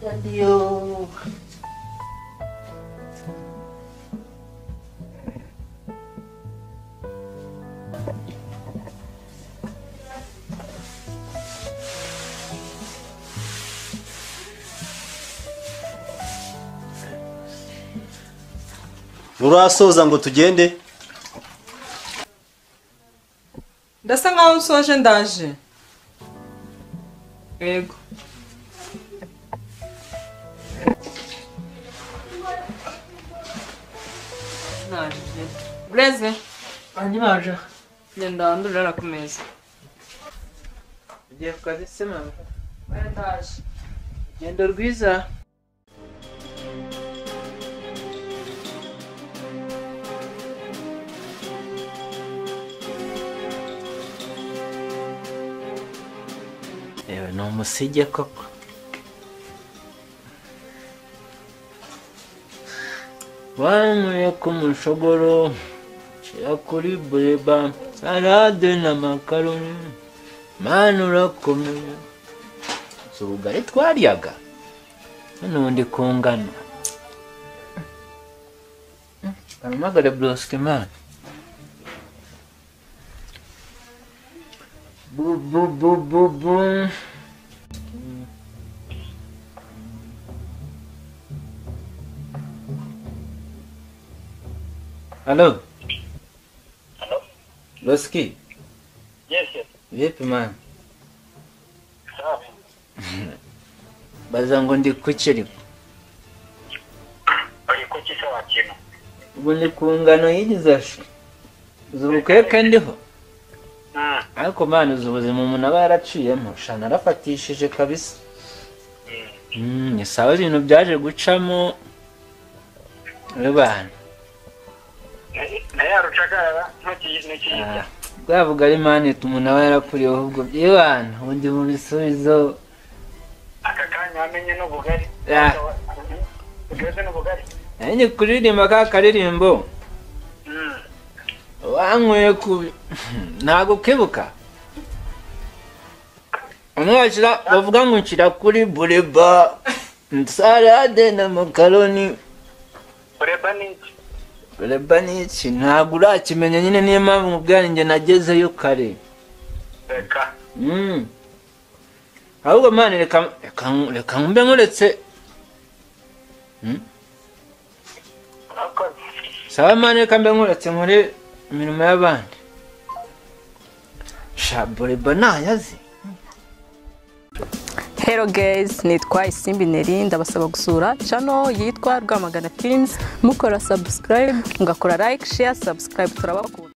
Adiós. Urasoza ngo tugende? Ndasa nkaho nsoje ndaje. Yego. Blaze. Anyaje. Genda ndurara ku meza. Ugiye kukazi se mama? Ndaje. Gendo rwiza. Ewe no musige koko. Wanyweye ku mushogoro kuri bureba salade na makaroni manu urakomeye ubugari twaryaga n'undi kungana amagare broske man bu Hello. Hello. Broski. Yes. Vipi man? Safi. Baza ngo ndi kuki Ari kuki se wakina? ubu ndi ku ngano yigizashi z'ubukeke ndiho. Ariko man uzi ubuzima umuntu aba yaraciyemo shana arafatishije kabisa. Ni sawa ibintu byaje gucamo bana. Nayarucagara ntoki. Bwavuga ari mane umuntu aba yarakuriyeho ahubwo byibana ubundi mu bisubizo Aka kanya amenye n'ubugari. Ugeze n'ubugari. Nanjye kuririmba ka karirimbo. Wanyweye ku ntago kebuka. Umwashira bavuga ngo nshira kuri bureba salade na makaroni. Bureba ni iki ntago urakimenya nyine niyo mpamvu mubwira njye nagezeyo kare. Reka. Ahubwo mane reka mbe nkuretse. Sawa mane reka mbe nkuretse muri imirimo y'abandi. Bureba nayazi. Hello guys, nitwa Isimbi Neri ndabasaba gusura channel yitwa Rwamagana Films mukora subscribe mugakora like share subscribe turabakunda.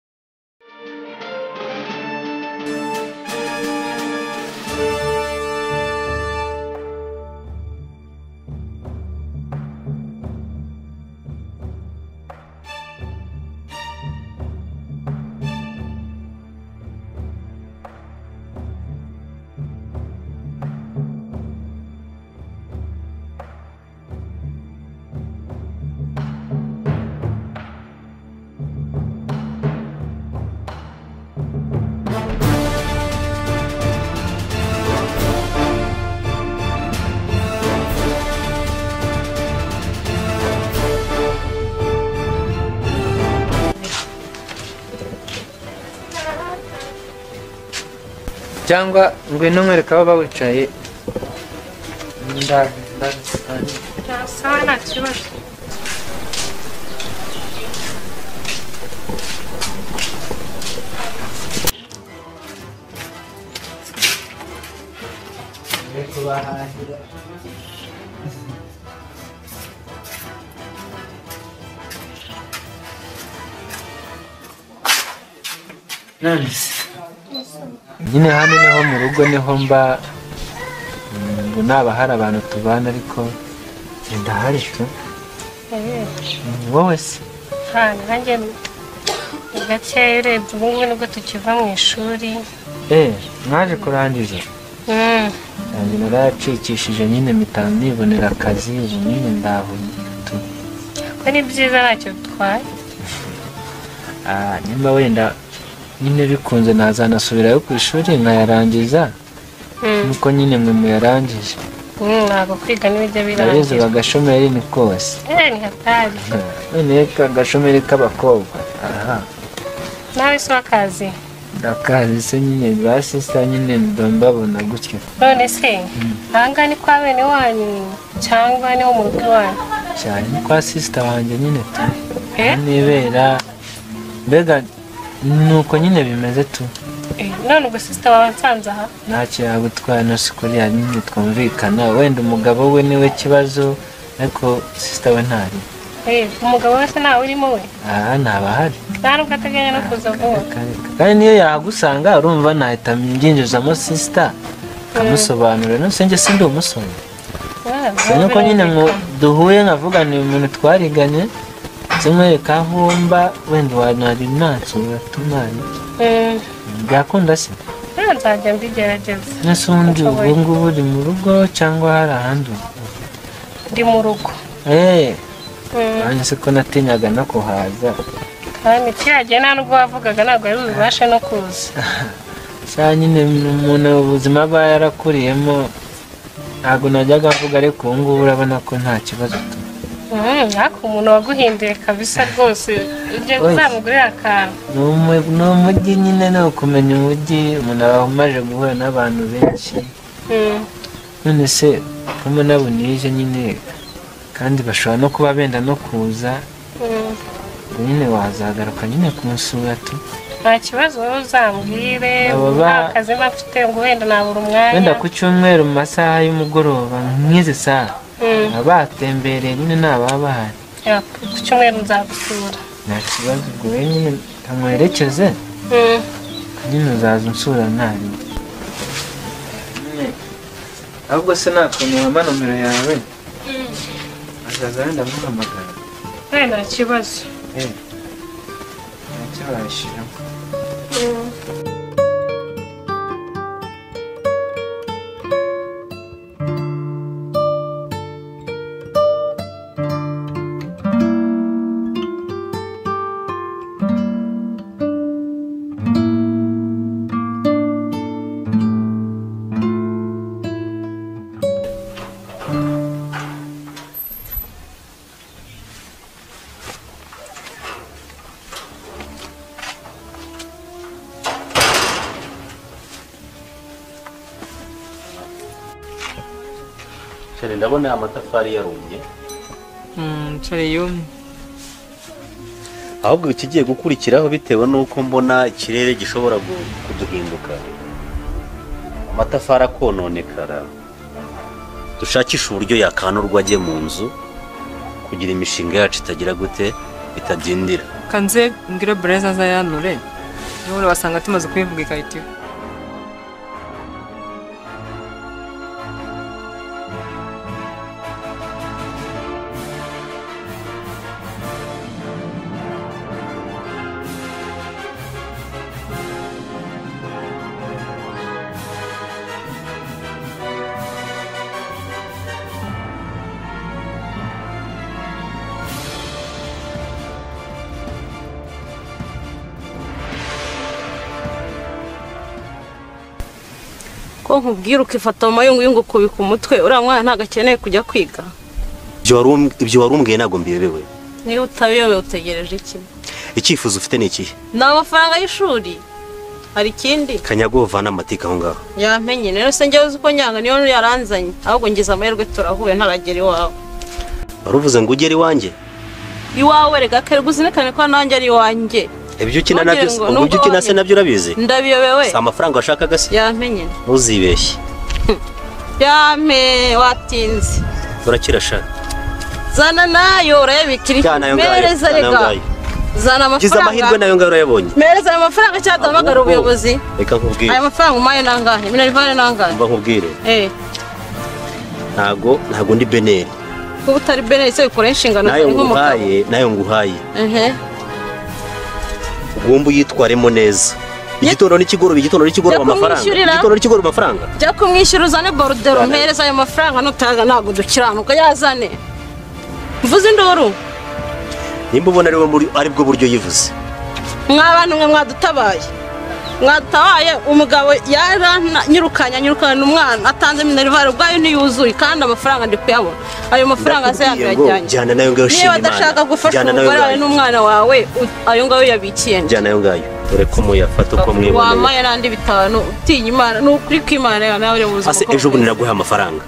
Cyangwa ngwino nkwereka baba wicaye Sana kibazo. nyine hano niho mu rugo niho mba naba hari abantu tubana ariko ndahari cyo wowe se nanjye gakeya urebye ubu ngubu nibwo tukiva mu ishuri mwaje kurangiza nanjye naracikishije nyine mpita nibonera akazi ubu nyine ndahuye ko ni byiza ntacyo bitwaye nimba wenda nyine bikunze nazanasubirayo ku ishuri nkayarangiza nuko nyine mwe muyarangije ntabwo kwiga n'ibijya birangira ndabizi bagashomeri ni kose ni hatari none agashomeri k'abakobwa nawe si w'akazi ndakazi se nyine ba sisita nyine mbabona gutyo none se ahangaha ni kwa bene wanyu cyangwa niho mu rugo iwanyu cyane ni kwa sisita wanjye nyine tu nibera mbega nuko nyine bimeze tu none ubwo sisita wawe nsanze aha ntacyo yagutwara no sikuriya nyine twumvikana wenda umugabo we niwe kibazo ariko sisita we ntari umugabo wese ntawe urimo we ntabahari nta nubwo ateganya no kuza vuba kandi niyo yahagusanga urumva nahita mbyinjizamo sisita akamusobanurira no senge sindi umusore nuko nyine duhuye nkavuga ni umuntu twariganye zimwereka aho mba wenda wanari nansura tumanye byakunda se nzajya mbigerageza nese ubundi ubu ngubu uri mu rugo cyangwa hari ahandi ndi mu rugo nanjye se ko natinyaga no kuhaza kandi kiriya nta nubwo wavugaga ntabwo yari bubashe no kuza cyane nyine umuntu ubuzima aba yarakuriyemo ntabwo najyaga avuga ariko ubu ngubu urabona ko nta kibazo ariko umuntu waguhinduye kabisa rwose ujye uzamugurira akantu ni umujyi nyine ni ukumenya umujyi umuntu aba amaze guhura n'abantu benshi none se kumwe nabo nije nyine kandi bashobora no kuba benda no kuza nyine wazagaruka nyine kumusura tu nta kibazo wowe uzambwire nta kazi mba mfite ngo wenda nabura umwanya wenda ku cyumweru mu masaha y'umugoroba nk'izi saha batembereye nyine ntababa bahari ku cyumweru nzagusura nta kibazo ubwo we nyine nkamwerekeze nyine uzaza unsura ntari ahubwo se nakuntu wampa nomero yawe azaza wenda amuhamagara nta kibazo ntacyo wayishyiramo ndabona amatafari yarumye nsore yumye ahubwo ikigiye gukurikiraho bitewe n'uko mbona ikirere gishobora kuduhinduka amatafari akononekara dushakisha uburyo yakanurwa ajye mu nzu kugira imishinga yacu itagira gute itadindira kanze mbwira Blaise azayanure niba wasanga tumaze kubivuga ikahita ko nkubwira ukifata mu mayunguyungu kubika umutwe uriya mwana ntabwo akeneye kujya kwiga ibyo warumbwiye ntabwo mbiyobewe niba utabiyobewe utegereje iki icyifuzo ufite ni ikihe ni amafaranga y'ishuri hari ikindi kanyago uvana amatika aho ngaho yamenye rero se njyewe uzi ko nyanga niyo yaranzanye ahubwo ngize amahirwe turahuye ntaragera iwawe waruvuze ngo ugere iwanjye iwawe reka kerwa uzinekane ko nanjye ari iwanjye ibyo ukina nabyo ubwo ukina se nabyo urabizi ndabiyobewe si amafaranga washakaga se yamenye ntuzibeshye yame watinze urakira sha zana nayo urayabikira mereza rega zana amafaranga gize amahirwe nayo ngaho urayabonye mereza ayo mafaranga cyangwa hamagara ubuyobozi reka nkubwire ayo mafaranga umaye nangahe minerivare nangahe mba nkubwire ntago ndi beneri kuba utari benefit bikora inshingano nayo nguhaye ugomba uyitwaremo neza igitondo n'ikigoroba amafaranga jya kumwishyura uzane borudero mpereza ayo mafaranga nutaga ntabwo dukiranuka yazane mvuze induru nimba ubona ari bwo buryo yivuze mw'abantu mwe mwadutabaye umugabo yaranyirukanye umwana atanze minerivare ubwayo ntiyuzuye kandi amafaranga ndi kuyabona ayo mafaranga se yagajyanye jyana nayo ngayo shima Imana niba adashaka gufasha umugore wawe n'umwana wawe ayo ngayo yabikiye jyana nayo ngayo dore ko muyafata uko mwiboneye wamaye n'andi 5 utinya Imana n'ukuri kw'Imana nawe uri mu buzima ase ejo bundi naguha amafaranga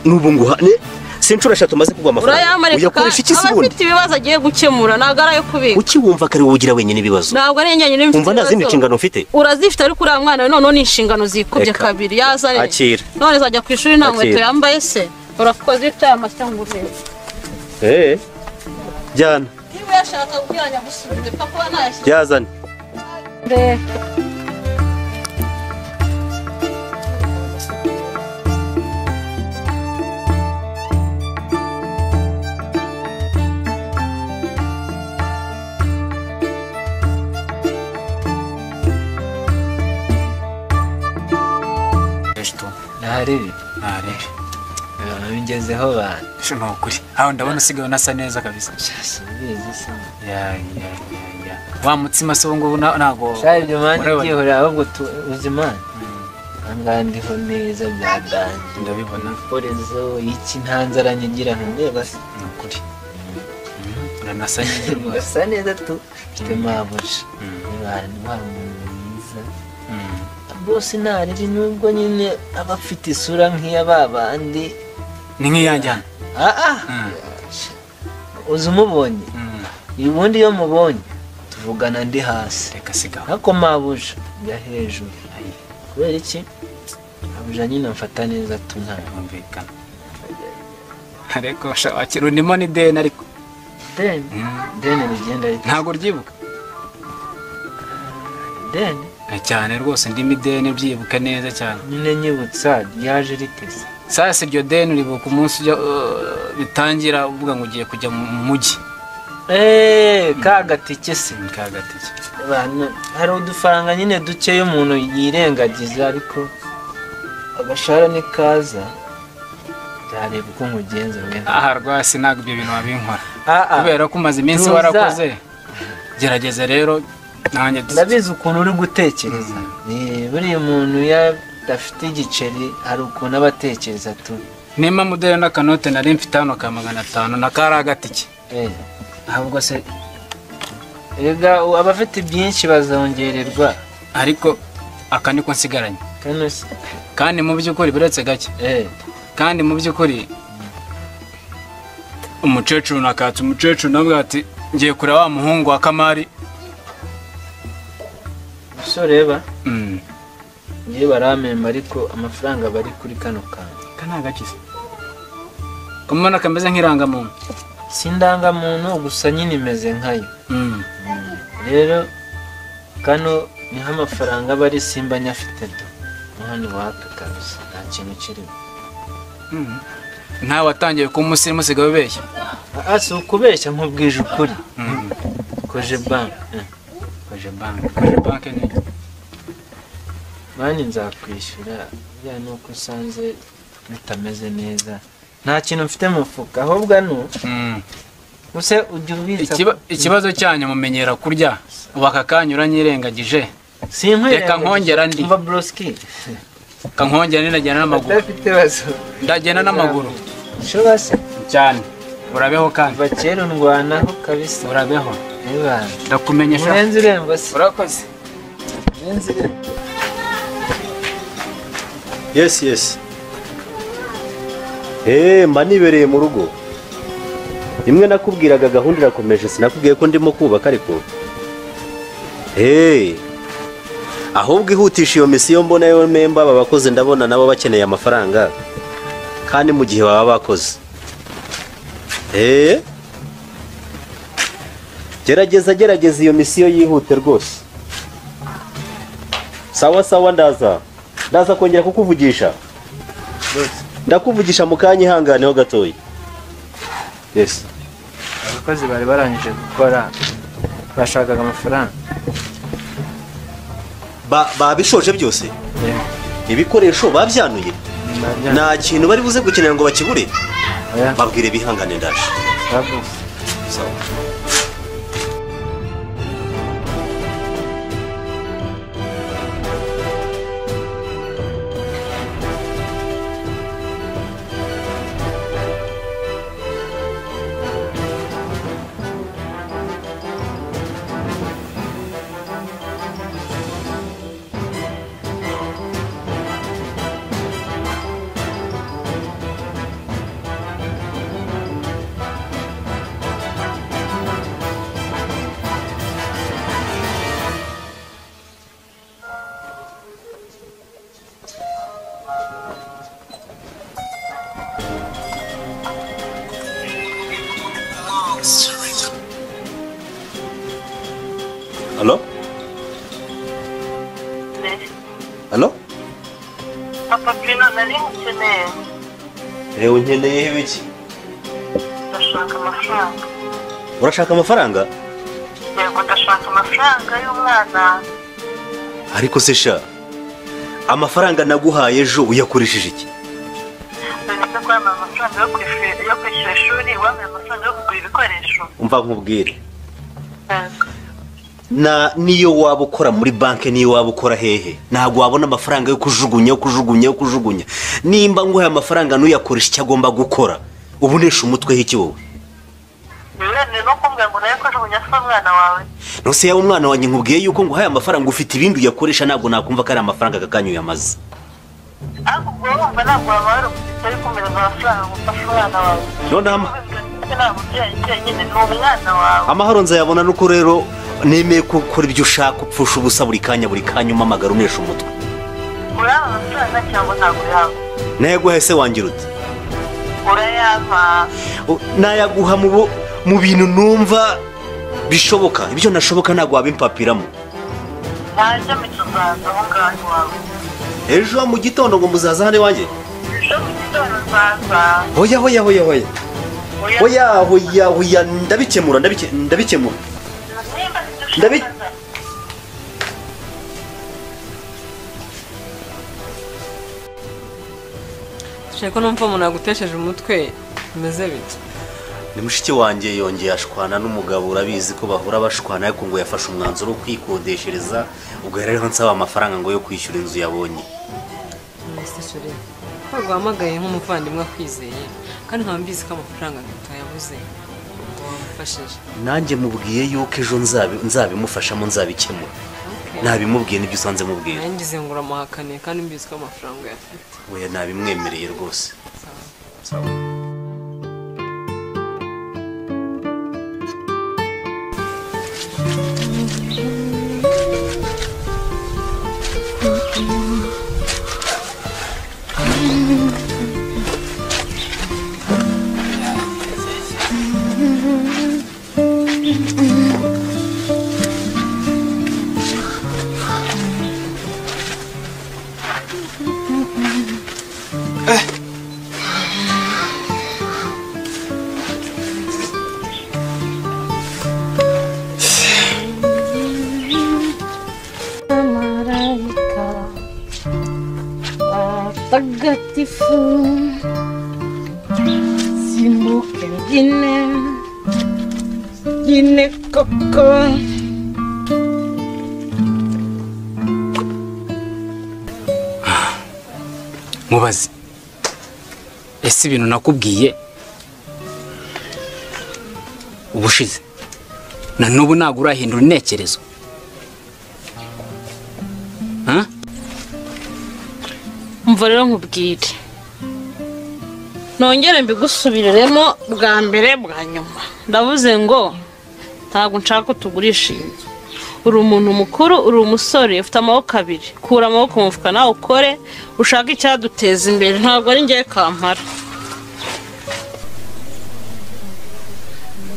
n'ubu nguhane sinshura 3 maze kugwa amafaranga uyakoresha iki se bundi afite ibibazo agiye gukemura nagara yo kubika uki wumva kari wogira wenyine ibibazo ntabwo ari njye nyine umva nazindi nshingano mfite urazifite ariko uri mwana none ni inshingano zikubye kabiri yazane akira none zajya ku ishuri nta nkweto yambaye se urakoze icyo amasangure jyana niba yashaka kwiranya gusubiza papa nayashyize yazane Ntarebe bingezeho bana shino ukuri aho ndabona usigaye unasa neza kabisa bizi se ya wa mutsima se ngo nago shaje ibyo manje gihora ahubwo uzimana angandiho neza bya danje ndabibona forezo iki ntanzara nyigira ndeba se ukuri uranasa neza usa neza tu temabusha bana mwiza bose nari nubwo nyine abafite isura nk'iya babandi ni nk'iyanjyana uzumubonye ubundi iyo mubonye tuvugana ndi hasi reka siga hako mabusha ya hejuru kubera iki abuja nyine mfata neza tunamvikana ariko shakira unimo ni deni ariko deni rigenda ntago ryibuka deni cyane rwose ndimi deni byibuka neza cyane nyine nyibutsa yaje ritese sasa iryo deni ribuka umunsi bitangira uvuga ngo ugiye kujya mu mujyi kagatike se kagatike hari udufaranga nyine dukeyo umuntu yirengagiza ariko agashara ni kaza byareba uko nkugenza aha rwasi ntabwo ibyo bintu wabinkora kubera ko umaze iminsi warakoze gerageza rero ndabizi ukuntu uri gutekereza buriya umuntu yadafite igiceri hari ukuntu aba atekereza tu nimba mudere n'akanote nari mfite hano ka 500 na kari agatike ahubwo se ega abafite byinshi bazongererwa ariko aka niko nsigaranye kandi mu by'ukuri biretse gake kandi mu by'ukuri umukecuru nakatse umukecuru nabwo ati ngiye kureba wa muhungu wa Kamari so reba ngiye baramemba ariko amafaranga bari kuri kano kana gakize kumana kameze nk'irangamuntu sindangamuntu gusa nyine imeze nkayo rero kano niho amafaranga bari simba nyafite do none waka kabisa nta kintu kirimo nta watangiye ku musirimu sigaye ubeshya si ukubeshya nkubwije ukuri koje bank ni mani nzakwishyura ya nuko usanze bitameze neza nta kintu mfite mu mufuka ahubwo use ujya ubitsa ikibazo cyanyu mumenyera kurya ubaka kanyura nyirengagije reka nkongera ndi mva broski kankongera ninagenda n'amaguru ndafite bazo ndagenda n'amaguru shobase cyane urabeho kandi bakera ndwanaho kabisa urabeho ndakumenyesha urenze irembo se urakoze urenze irembo yes mba nibereye mu rugo rimwe nakubwiraga gahunda irakomeje sinakubwiye ko ndimo kubaka ariko ahubwo ihutisha iyo misiyo mbona yo memba aba bakozi ndabona nabo bakeneye amafaranga kandi mu gihe baba bakoze gerageza iyo misiyo yihute rwose sawa ndaza kongera kukuvugisha ndakuvugisha mu kanya ihanganeho gatoya Yes. abakozi bari barangije gukora bashakaga amafaranga babishoje byose ibikoresho babyanuye nta kintu bari buze gukenera ngo bakibure babwire bihangane ndaje sawa Halo? Halo? Papa Pino nari nkeneye. Unkeneye ibiki? Ndashaka amafaranga. Urashaka amafaranga? Yego ndashaka amafaranga y'umwana. Ariko se sha amafaranga naguhaye ejo uyakoresheje iki? Ndetse ko amafaranga yo kwishyura ishuri wambaye amafaranga yo kugura ibikoresho. Umva nkubwire. Niyo waba ukora muri banki niyo waba ukora hehe ntabwo wabona amafaranga yo kujugunya nimba nguhaye amafaranga nuyakoresha icyo agomba gukora ubunesha umutwe hiki wowe Birene no kumbwira ngo nayo kujugunya se umwana wawe Nose yawe umwana wanjye nkubwiye yuko nguhaye amafaranga ufite ibindi uyakoresha ntabwo nakumva ko ari amafaranga gakanyu yamaze Ahubwo wumva ntabwo wabara ufite ari kumera amafaranga gufasha umwana wawe None amahoro nzayabona nuko rero nemeye ko ukora ibyo ushaka upfusha ubusa buri kanya umamagara unesha umutwe uraba amafaranga cyangwa ntabwo yawe nayaguhaye se wangira ute urayampa nayaguha mu bintu numva bishoboka ibyo nashoboka ntabwo wabimpapiramo ntajya mu kiganza aho ngaho iwawe ejo mu gitondo ngo muzaza hano iwanjye ejo mu gitondo nzaza hoya ndabikemura Sheko numva umuntu agutesheje umutwe bimeze bite Ni mushiki wanjye yongeye ashwana n'umugabo urabizi ko bahura bashwana ariko ngo yafashe umwanzuro wo kwikodeshereza ubwo rero nsaba amafaranga ngo yo kwishyura inzu yabonye Ntabwo wamagaye nk'umuvandimwe akwizeye kandi nkaba mbizi ko amafaranga tutayabuze wamufashije nanjye mubwiye yuko ejo nzabimufashamo nzabikemura nabimubwiye n'ibyo usanze mubwiye nangize ngo uramuhakaniye kandi mbizi ko amafaranga yafite oya nabimwemereye rwose sawa Tagatifu Simbuke Gine koko Mubazi ese ibintu nakubwiye ubushize na nubu ntabwo urahindura intekerezo Mva rero nkubwire nongere mbigusubiriremo bwa mbere bwa nyuma ndavuze ngo ntabwo nshaka tugurisha inzu uri umuntu mukuru uri umusore ufite amaboko abiri kura amaboko mu mufuka nawe ukore ushaka icyaduteza imbere ntabwo ari ngiye kampara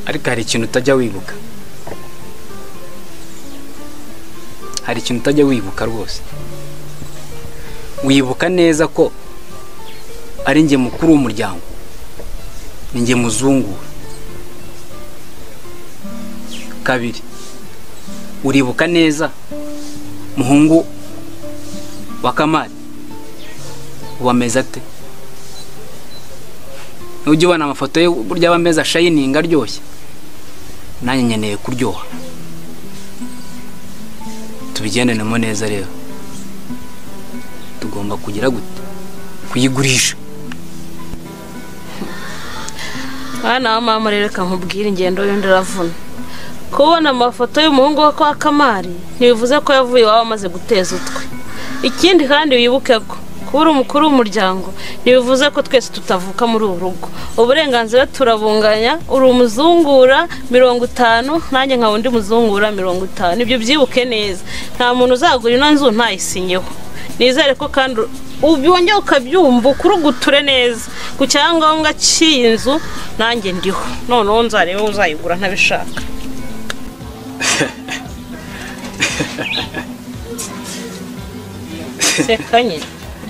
ariko hari ikintu utajya wibuka rwose wibuka neza ko ari njye mukuru w'umuryango ni njye muzungura kabiri uribuka neza muhungu wa Kamari wameze ate ujye ubona amafoto ye burya aba ameze shining aryoshye nanjye nkeneye kuryoha tubigendanemo neza rero tugomba kugira gute kuyigurisha Hana wa mama rero kankubwira ingendo yo ndaravuna kubona amafoto y'umuhungu wa kwa Kamari ntibivuze ko yavuye wawe amaze guteza utwe ikindi kandi wibuke ko kubura umukuru w'umuryango ntibivuze ko twese tutavuka muri uru rugo uburenganzira turabunganya uri umuzungura 50 nanjye nka undi muzungura 50 nibyo byibuke neza nta muntu uzagura ino nzu ntayisinyeho nizere ko kandi ubiyongeye ukabyumva ukuruguture neza ku cyangombwa cy'inzu nanjye ndiho none nzarebe uzayigura ntabishaka sekanye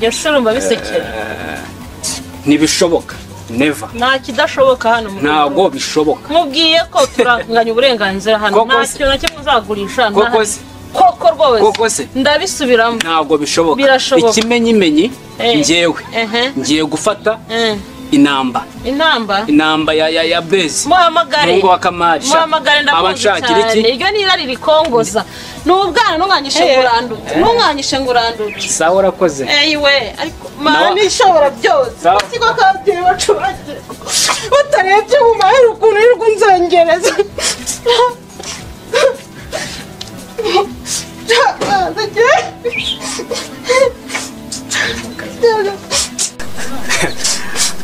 yasurumba bisekera ntibishoboka never nta kidashoboka hano ntago bishoboka mubwiye ko turanganya uburenganzira hano nta kintu na kimwe uzagurisha koko rwose ndabisubiramo ntago bishoboka ikimenyimenyi njyewe ngiye gufata inamba ya base muhamagare mungu wa Kamari abanshakira iki iryo nirari rikongoza n'ubwana ntunganyishe ngurandutse sawa urakoze eyiwe ariko mani ishobora byose siko kabyeyi bacurage batarebye mu mahera ukuntu y'urwo nzengereza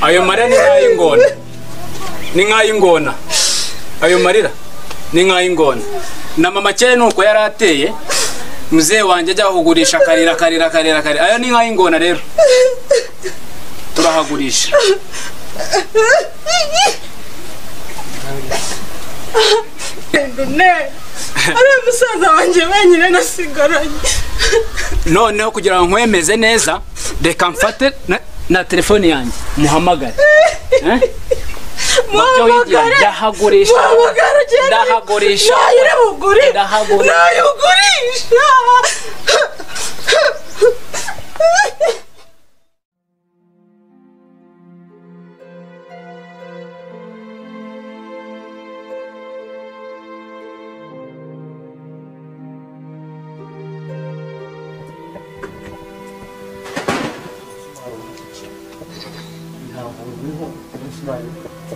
ayo marira ni nk'ay'ingona ayo marira ni nk'ay'ingona na mama cyane nuko yarateye muzee wanjye ajya kugurisha karira ayo ni nk'ay'ingona rero turahagurisha ari umusaza wanjye wenyine nasigaranye noneho kugira ngo nkwemeze neza reka mfate na telefone yanjye muhamagare ndahagurisha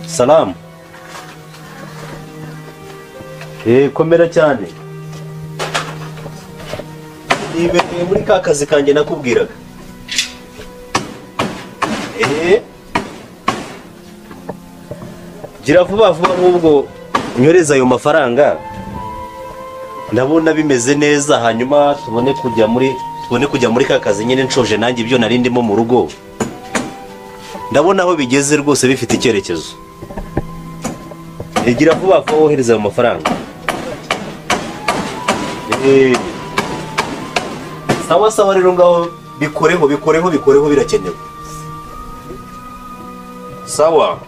Salamu. Komera cyane. Nibereye muri ka kazi kanjye nakubwiraga. Gira vuba nk'ubwo nyoreza ayo mafaranga. Ndabona bimeze neza hanyuma tubone kujya muri ka kazi nyine nshoje nanjye ibyo nari ndimo mu rugo. Ndabona aho bigeze rwose bifite icyerekezo. Gira vuba wohereza ayo mafaranga. Sawa rero ngaho bikoreho birakenewe. Sawa.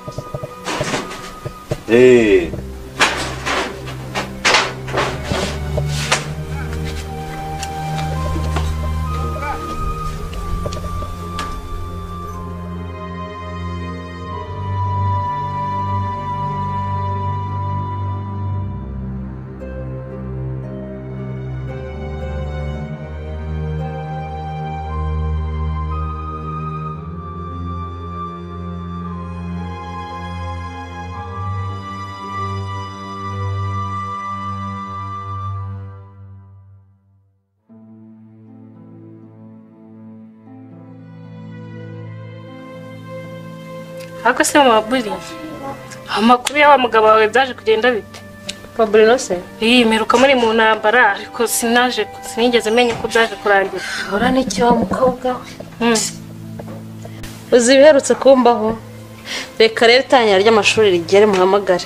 Ako se maburi. Amakuru ya wa mugabo wawe byaje kugenda bite? Fabrino se? Meruka muri mu ntambara ariko sinigeze menya uko byaje kurangira. Ora n'iki wa mukobwa we? Uzi biherutse kumbaho. Reka rero itanya ry'amashuri rigere muhamagare.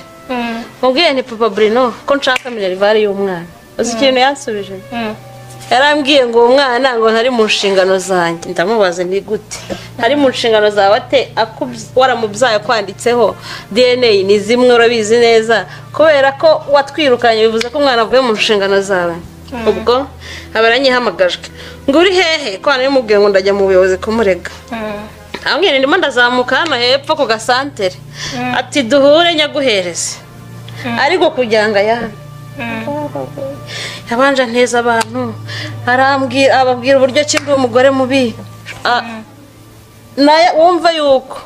Mubwiye ni Papa Bruno ko nshaka minerivare y'umwana. Uzi ikintu yansubije? yarambwiye ngo uwo mwana ngo ntari mu nshingano zanjye. Ndamubaza ni gute ntari mu nshingano zawe ate waramubyaye kwanditseho DNA ni zimwe urabizi neza kubera ko watwirukanye bivuze ko umwana avuye mu nshingano zawe. Ubwo abaranyihamagajwe ngo uri hehe ko hano mubwiye ngo ndajya mu buyobozi kumurega. Ambwira ndimo ndazamuka hano hepfo ku gasantere ati duhure nyaguhereze ariko kujyanga yana yabanje nteza abantu ababwira uburyo ki ndi umugore mubi naye wumva yuko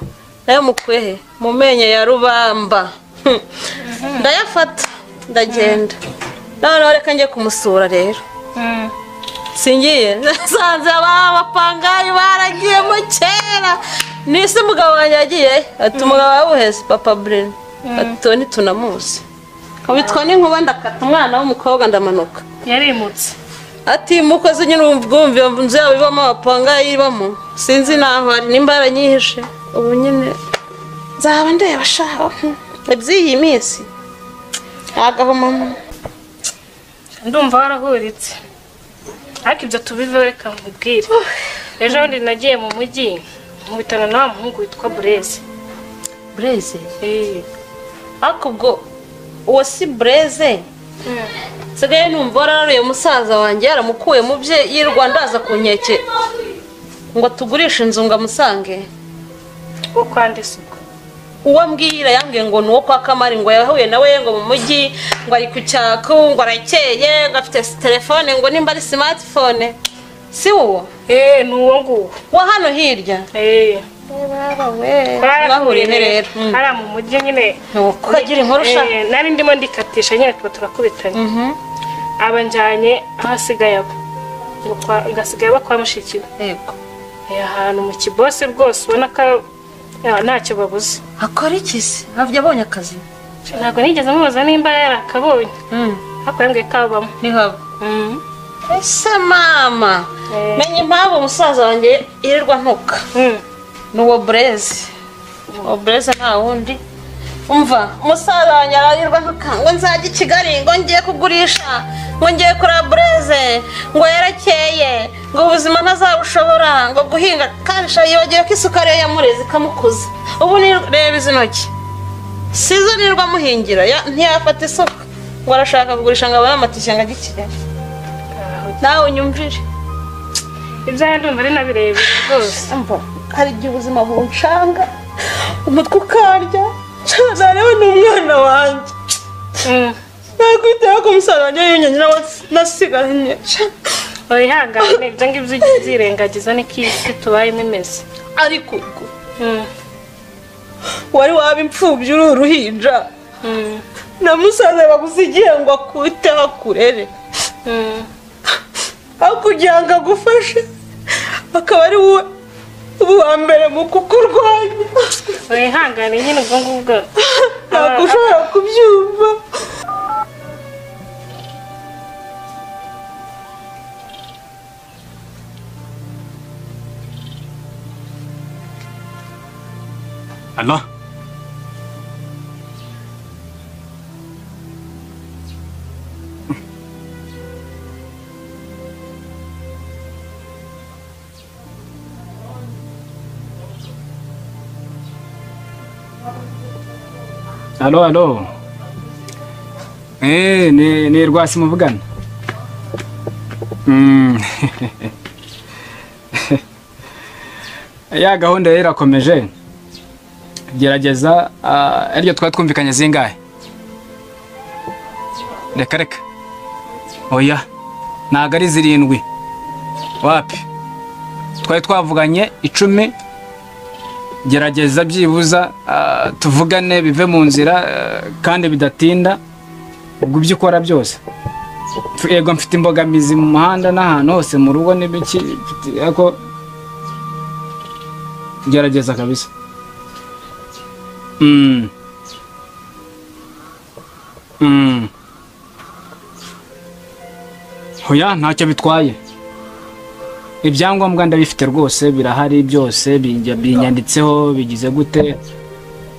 nayo mukwehe mu menyo ya rubamba ndayafata ndagenda none reka njye kumusura rero singiye nasanze abapangayi baragiye mu kera nise umugabo wanjye yagiye ati umugabo wawuheze papa Brene ati tunamuzi kabitwa n'inkuba ndakata umwana w'umukobwa ndamanuka yarimutse ati mukoze nyine ubwumve nzu yabo ibamo abapangayi ibamo sinzi naho ari nimba yaranyihishe ubu nyine nzaba ndeba shaho iby'iyi minsi agaho mama ndumva warahuritse ariko ibyo tubiveho reka nkubwire ejo bundi nagiye mu mujyi nkubitana na wa muhungu witwa Blaise ariko ubwo uwo si Blaise sigaye numva wararuye umusaza wanjye yaramukuye mu bye yirwa ndaza ku nkeke ngo tugurishe inzu ngo amusange wo kwandisuka uwo mbwira yambwiye ngo nuwo kwa Kamari ngo yahuye nawe ngo mu mujyi ngo ari ku cyako ngo arakeye ngo afite telefone ngo nimba ari smartphone si uwo nuwo nguwo wa hano hirya bahuriye rero hara mu mujyi nyine ukagira inkuru sha nari ndimo ndikatisha nyine turakubitanye abanjanye ahasigaye abo ngo ngasigaye bakwa mushikiwe yego ahantu mu kibose rwose ubona ko ntacyo babuze akora iki se havye abonye akazi ntabwo nigeze mubaza nimba yarakabonye ariko yambwiye kabamo nihaba ese mama menye impamvu umusaza wanjye yirirwa ntuka nuwo Blaise uwo Blaise nta wundi umva umusaza wanjye yirirwa ntuka ngo nzajya i Kigali ngo ngiye kugurisha ngo ngiye kuri Blaise ngo yarakeye ngo ubuzima ntazabushobora ngo guhinga kandi yibagiwe ko isukari ye yamureze ikamukuza ubu ni reba izi ntoki sizo nirwa muhingira ntiyafata isuka ngo arashaka kugurisha ngo abone amatike ngo ajye i Kigali nawe unyumvire ibyo ndumva ari nabirebye rwose hari igihe ubuzima buncanga umutwe ukarya narewe n'umwana wanjye nakwitaho ko umusaza wanjye yiyunyenye nasigaranye wihangane ibyo ngibyo ujya ubyirengagiza niko isi tubayemo imeze ariko ubwo wari waba imfubyi uri uruhinja na musaza bagusigiye ngo akwiteho akurere aho kugira ngo agufashe akaba ari wowe uwa mbere mu kukurwanya wihangane nyine ubwo ngubwo ntabwo ushobora kubyumva Alo? Alo? Ni Rwasi muvugana? Ya gahunda rero irakomeje. Gerageza aryo twari twumvikanye zingahe? Reka. Oya. Ntago ari 7. Wapi? Twari twavuganye 10. Gerageza byibuza tuvugane bive mu nzira kandi bidatinda ubwo ibyo ukora byose. Yego mfite imbogamizi mu muhanda n'ahantu hose mu rugo n'ibiki ariko gerageza kabisa. Hoya ntacyo bitwaye. Ibyangombwa ndabifite rwose birahari byose binyanditseho bigize gute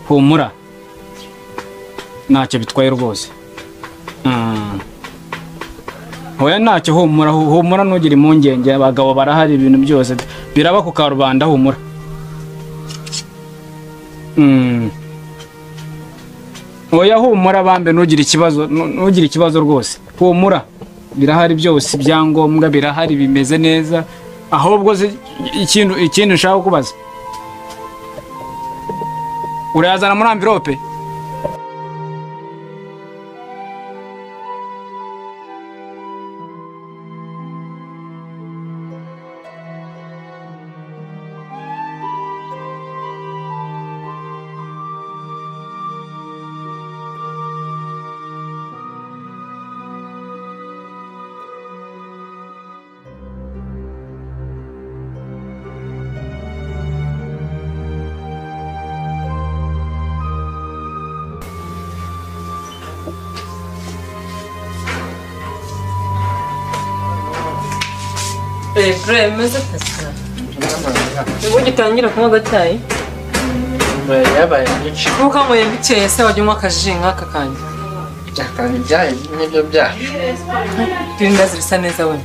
humura. Ntacyo bitwaye rwose. Oya ntacyo humura ntugire impungenge abagabo barahari ibintu byose biraba ku karubanda humura. Oya humura bambe ntugire ikibazo rwose. Humura birahari byose ibyangombwa birahari bimeze neza ahubwo ikintu nshaka kubaza. Urayazana muri envelope? Bro, meze kasa. Ubu gitangira kunywa agacyayi? Yabaye byinshi. Kuko mu yambikeye se wajya unywa akaji nk'aka kanjye. Cyakandi byaye n'ibyo byaje. Tinda zirisa neza we.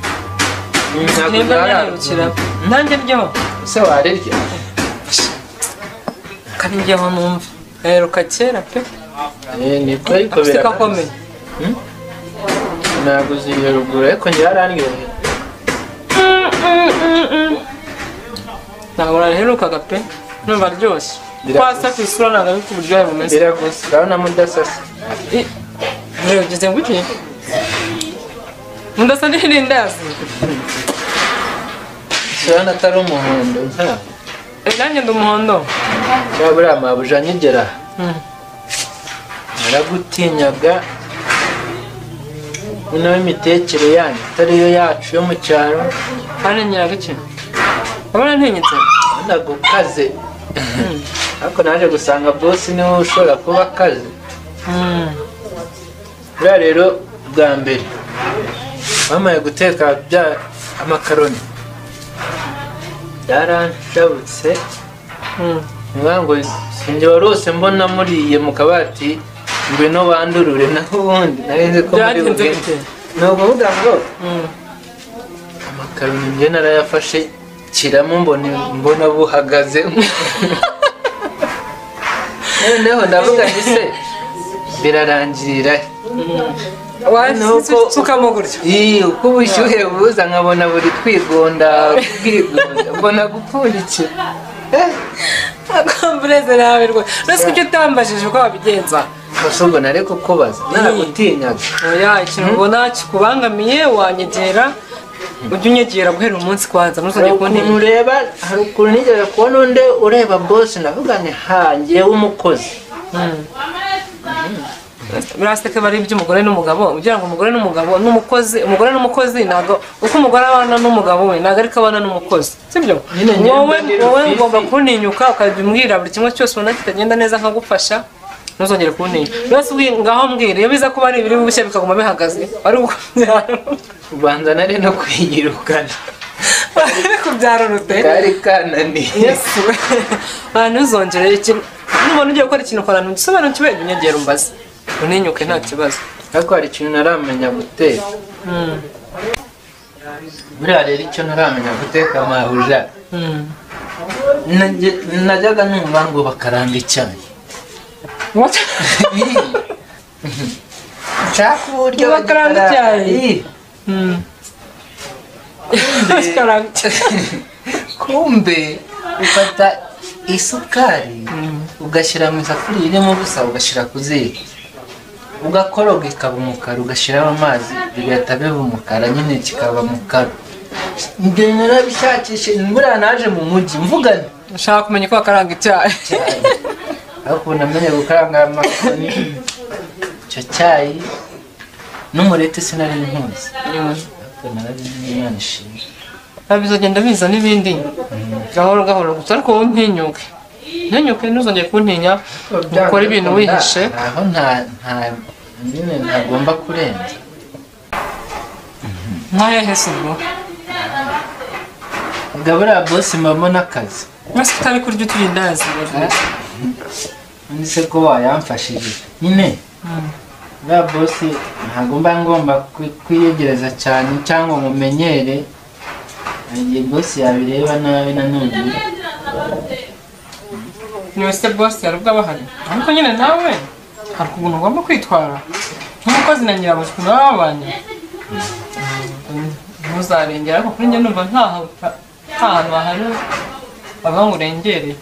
Nimba yarukira. Nanjye byo. Se warirya. Kandi njye ho numva. Heruka kera pe. Ni ko ariko Sika komeye. Ntabwo ziherugura ariko njye yarandyoheye. Ntabwo naraherukaga pe numva ryoshye kwasa ku isura ntabwo ari ku buryohe bumeze biragusa urabona mudasasa ugeze ngo iki mudasa n'irindazi urabona atari umuhondo nanjye ndi umuhondo niba buriya mabuja nkigera naragutinyaga noneho imitekere yanyu atari yo yacu yo mu cyaro kandi nyiraga iki urabona ntinyitse ndagukaze ariko naje gusanga boss niwe ushobora kuba akaze buriya rero bwa mbere bamaye guteka bya amakaroni byaranshabutse ngo sinjye warose mbona muriye mu kabati ngwino bandurure naho ubundi narinzi ko muri bugende ni ukuvuga ngo amakaroni njye narayafashe kiramo mbona buhagaze noneho ndavuga nti se birarangirira sukamo gutyo uko ubushyuhe buza nkabona buri kwigonda mbona gupfundikira akambureze nawe rwose nose icyo utambajije uko wabigenza gusa ubwo nari kukubaza naragutinyaga oya ikintu ubona kikubangamiye wanyegera ujye unyegera guhera umunsi kwanza ntuzajye ukuntu ureba hari ukuntu nigeze kubona undi ureba boss ndavuga nti ngewe umukozi biraseka bari iby'umugore n'umugabo ugira ngo umugore n'umugabo n'umukozi umugore n'umukozi ntago uko umugore abana n'umugabo we ntago ariko abana n'umukozi sibyo wowe ugomba kuntinyuka ukajya umbwira buri kimwe cyose ubona kitagenda neza nkagufasha ntuzongere kuntinya rwose ngaho mbwira iyo biza kuba ari ibiri bushya bikaguma bihagaze wari gukubyara ubanza nari no kwiyirukana wari kubyara urute kari kananiye yesu ntuzongere ikintu nubona ugiye gukora ikintu ukora ntugisobanukiwe unyegera umbaze uninyuke nta kibazo ariko hari ikintu naramenya guteka buriya rero icyo naramenya guteka mabuja najyaga numva ngo bakaranga icyayi nshaka uburyo bakaranga icyayi kumbe ufata isukari ugashyira mu isafuriya irimo ubusa ugashyira ku ziko ugakoroga ikaba umukara ugashyiraho amazi bigahita biba umukara nyine kikaba mukara ibyo narabishakishije buriya naje mu mujyi mvugane ushaka kumenya uko bakaranga icyayi ariko ubu namenye gukaranga amakaroni icyo cyayi n'umurete sinari nkuzi ariko narabimenye Imana ishimwe bizagenda biza n'ibindi gahoro gahoro gusa ariko wowe ntinyuke ntuzongere kuntinya ukora ibintu wihishe aho nyine ntagomba kurenza nkahehe se ubwo buriya bosi mbabona akazi mwese utari kurya uturindazi undi se ko wayamfashije nyine ba boss ntabwo mba ngomba kwiyegereza cyane cyangwa mumenyere igihe boss yabireba nabi nanone niwe se boss yarubwa bahari ariko nyine nawe hari ukuntu ugomba kwitwara nk'umukozi na nyirabushwi n'ababanye ntuzarengera ariko kuri njye numva nta hantu hahari baba ngo urengereye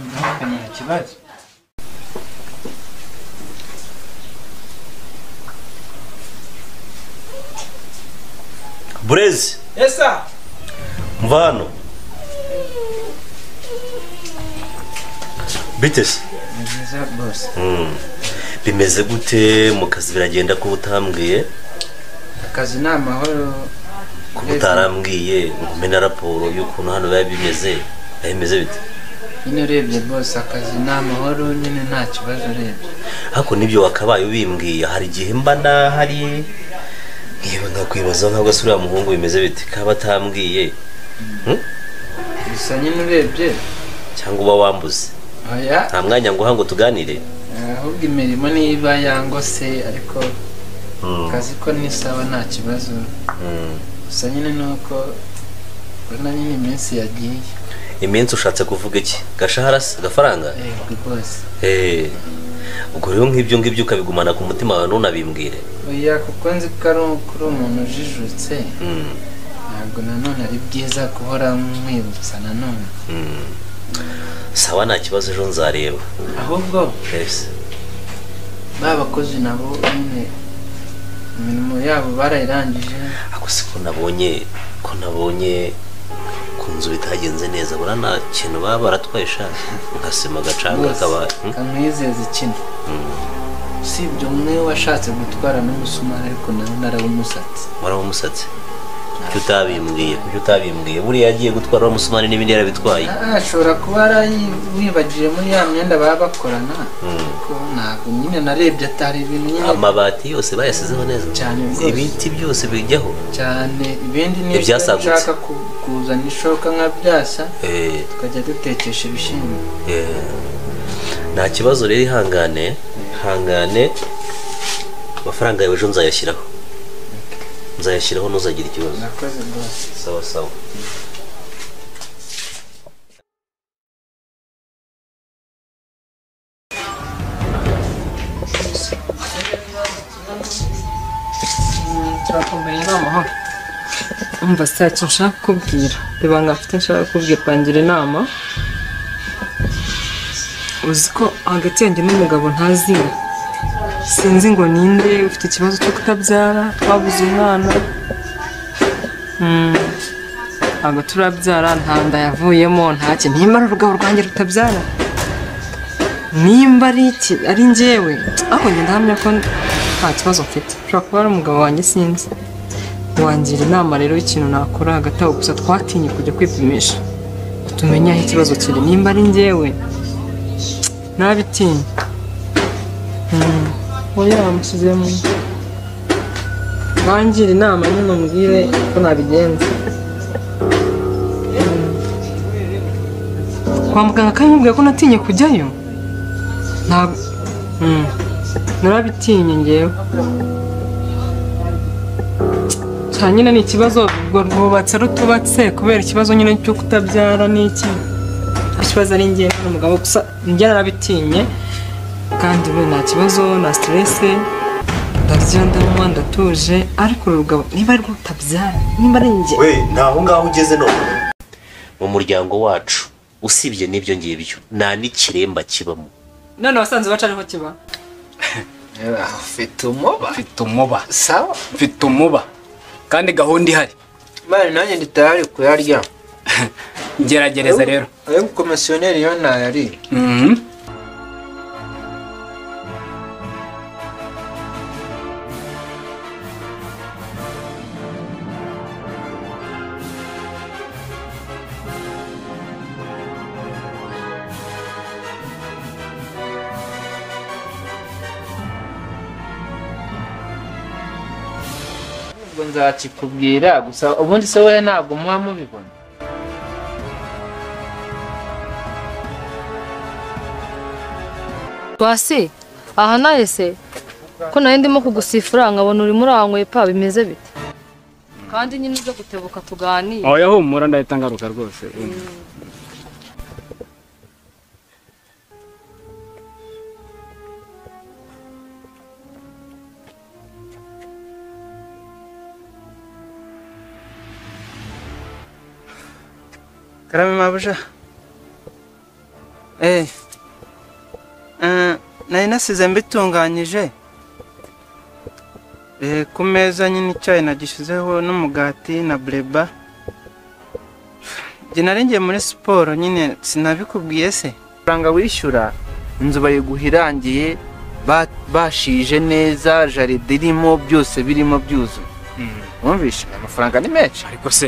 nta kibazo Burezi. Yes sir. Mvano. Bitese. Neza boss. Bimeze gute mu kazi biragenda ko utambwiye? Akazi ni amahoro. Kubutarambwiye ngumena raporo y'ukuntu hano biba bimeze. Bimeze bite? Nyine urebye boss akazi ni amahoro nyine nta kibazo urebye. Hako nibyo wakabaye ubimbwiye hari igihe mba ndahari yewe nkakwibaza ntabwo asura muhungu bimeze bite kaba atambwiye gusa nyine urebye cyangwa uba wambuze oya nta mwanya ngo hango tuganire ahubwo imirimo niba yangose ariko kazi ko ni sawa nta kibazo gusa nyine nuko ubona nyine iminsi yagiye iminsi ushatse kuvuga iki gashahara agafaranga rwose ubwo rero nk'ibyo ngibyo ukabigumana ku mutima wawe ntunabimbwire oya kuko nzi ko ari umuntu ujijutse ntabwo nanone ari byiza guhora mwibutsa nanone sawa nta kibazo ejo nzareba ahubwo babakozi nabo nyine imirimo yabo barayirangije ako siko nabonye ku nzu bitagenze neza bura nta kintu baba baratwaye ishati ngasema agacanga akabaye kamwizeza ikintu usibye umwe washatse gutwara n'umusumari ariko nawe narawumusatse warawumusatse kuko utabimbwiye buriya yagiye gutwara umusumari n'ibindi yarabitwaye ashobora kuba wibagiye muri ya myenda baba bakorana ntabwo nyine narebye atari ibintu nyine amabati yose bayasizeho neza cyane ibiti byose bijyaho cyane ibindi niyo nshaka kuzana ishoka nka byasa tukajya dutekesha ibishyimbo nta kibazo rero ihangane amafaranga yawe ejo nzayashyiraho ntuzagira ikibazo sawa turakomeye inama umva se icyo nshaka kubwira reba ngafite nshaka kubwira pangira inama uzi ko hagati yanjye n'umugabo ntazi sinzi ngo ninde ufite ikibazo cyo kutabyara twabuze umwana ntabwo turabyara nta nda yavuyemo ntacyo nimba urugabo rwanjye rutabyara nimba ari njyewe aho njye ndahamya ko nta kibazo mfite ushobora kuba ari umugabo wanjye sinzi wangira inama rero y'ikintu nakora hagati aho gusa twatinye kujya kwipimisha tumenye aho ikibazo kiri nimba ari njyewe ntabitinye oya yamushyizemo bangira inama nyine umbwire ko nabigenza kwa muganga kandi mubwira ko natinye kujyayo ntabwo narabitinye ngewe cyane nyine ni ikibazo rwubatse rutubatse kubera ikibazo nyine cyo kutabyara n'iki ikibazo ari ngewe n'umugabo gusa njye narabitinye kandi we nta kibazo na stresse ndarya ndanywa ndatuje ariko urugabo niba ari rutabyara niba ari njye we naho ngaho ugeze none mu muryango wacu usibye n'ibyo ngibyo nta n'ikiremba kibamo none wasanze baca ariho kiba mfite umuba sawa mfite umuba kandi gahunda ihari mani nanjye nditahari kuyarya ngeragereza rero ariko komisiyoneri yo ntayari nzakikubwira gusa ubundi se wowe ntabwo muba mubibona twasi aha nawe se ko nawe ndimo kugusifura nkabona urimo uranyweye pa bimeze bite kandi nyine uze gutebuka tuganire oya humura ndahita ngaruka rwose Karame mabuja nari nasize mbitunganyije ku meza nyine icyayi nagishyizeho n'umugati na bureba njye nari ngiye muri siporo nyine sinabikubwiye se amafaranga wishyura inzu bayiguha irangiye bashije neza jaride irimo byose birimo byuzuye wumvishe amafaranga ni menshi ariko se